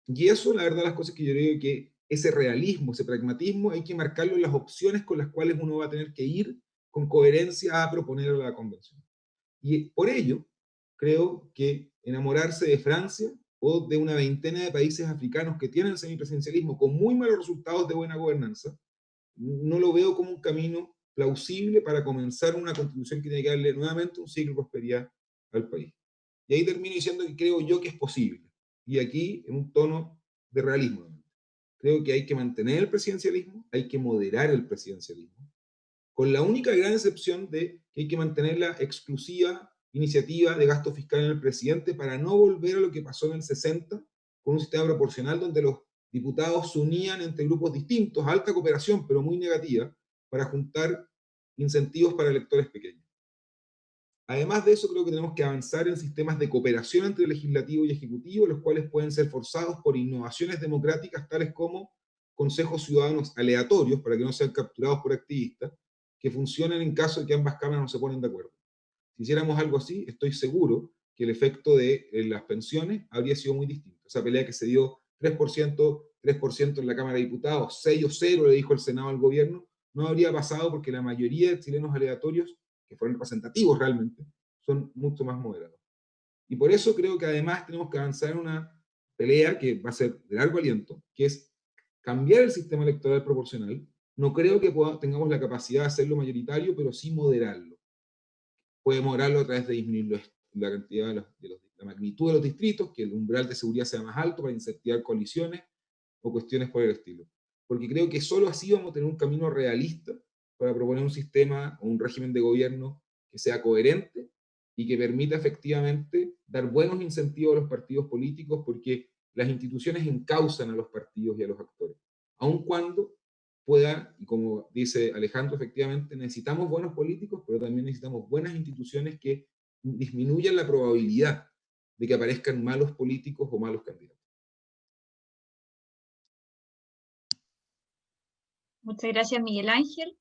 Y eso, la verdad, las cosas que yo creo que ese realismo, ese pragmatismo, hay que marcarlo en las opciones con las cuales uno va a tener que ir con coherencia a proponer a la convención. Y por ello, creo que enamorarse de Francia o de una veintena de países africanos que tienen semipresidencialismo con muy malos resultados de buena gobernanza, no lo veo como un camino plausible para comenzar una constitución que tiene que darle nuevamente un ciclo de prosperidad al país. Y ahí termino diciendo que creo yo que es posible. Y aquí en un tono de realismo. Creo que hay que mantener el presidencialismo, hay que moderar el presidencialismo, con la única gran excepción de que hay que mantener la exclusiva iniciativa de gasto fiscal en el presidente para no volver a lo que pasó en el 60, con un sistema proporcional donde los diputados se unían entre grupos distintos, alta cooperación, pero muy negativa, para juntar incentivos para electores pequeños. Además de eso, creo que tenemos que avanzar en sistemas de cooperación entre legislativo y ejecutivo, los cuales pueden ser forzados por innovaciones democráticas tales como consejos ciudadanos aleatorios, para que no sean capturados por activistas, que funcionen en caso de que ambas cámaras no se ponen de acuerdo. Si hiciéramos algo así, estoy seguro que el efecto de las pensiones habría sido muy distinto. Esa pelea que se dio 3% en la Cámara de Diputados, 6 o 0 le dijo el Senado al gobierno, no habría pasado porque la mayoría de chilenos aleatorios, que fueron representativos realmente, son mucho más moderados. Y por eso creo que además tenemos que avanzar en una pelea que va a ser de largo aliento, que es cambiar el sistema electoral proporcional. No creo que tengamos la capacidad de hacerlo mayoritario, pero sí moderarlo. Puede moderarlo a través de disminuir la cantidad la magnitud de los distritos, que el umbral de seguridad sea más alto para incentivar coaliciones o cuestiones por el estilo. Porque creo que solo así vamos a tener un camino realista para proponer un sistema o un régimen de gobierno que sea coherente y que permita efectivamente dar buenos incentivos a los partidos políticos, porque las instituciones encausan a los partidos y a los actores, aun cuando pueda, y como dice Alejandro, efectivamente necesitamos buenos políticos, pero también necesitamos buenas instituciones que disminuyan la probabilidad de que aparezcan malos políticos o malos candidatos. Muchas gracias, Miguel Ángel.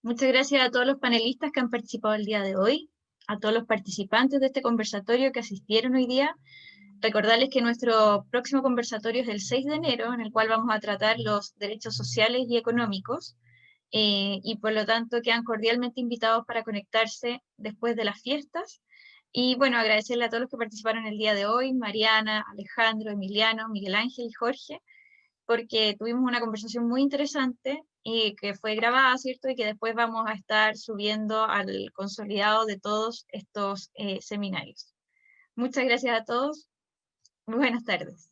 Muchas gracias a todos los panelistas que han participado el día de hoy, a todos los participantes de este conversatorio que asistieron hoy día. Recordarles que nuestro próximo conversatorio es el 6 de enero, en el cual vamos a tratar los derechos sociales y económicos, y por lo tanto quedan cordialmente invitados para conectarse después de las fiestas. Y bueno, agradecerle a todos los que participaron el día de hoy, Mariana, Alejandro, Emiliano, Miguel Ángel y Jorge, porque tuvimos una conversación muy interesante y que fue grabada, ¿cierto? Y que después vamos a estar subiendo al consolidado de todos estos seminarios. Muchas gracias a todos. Muy buenas tardes.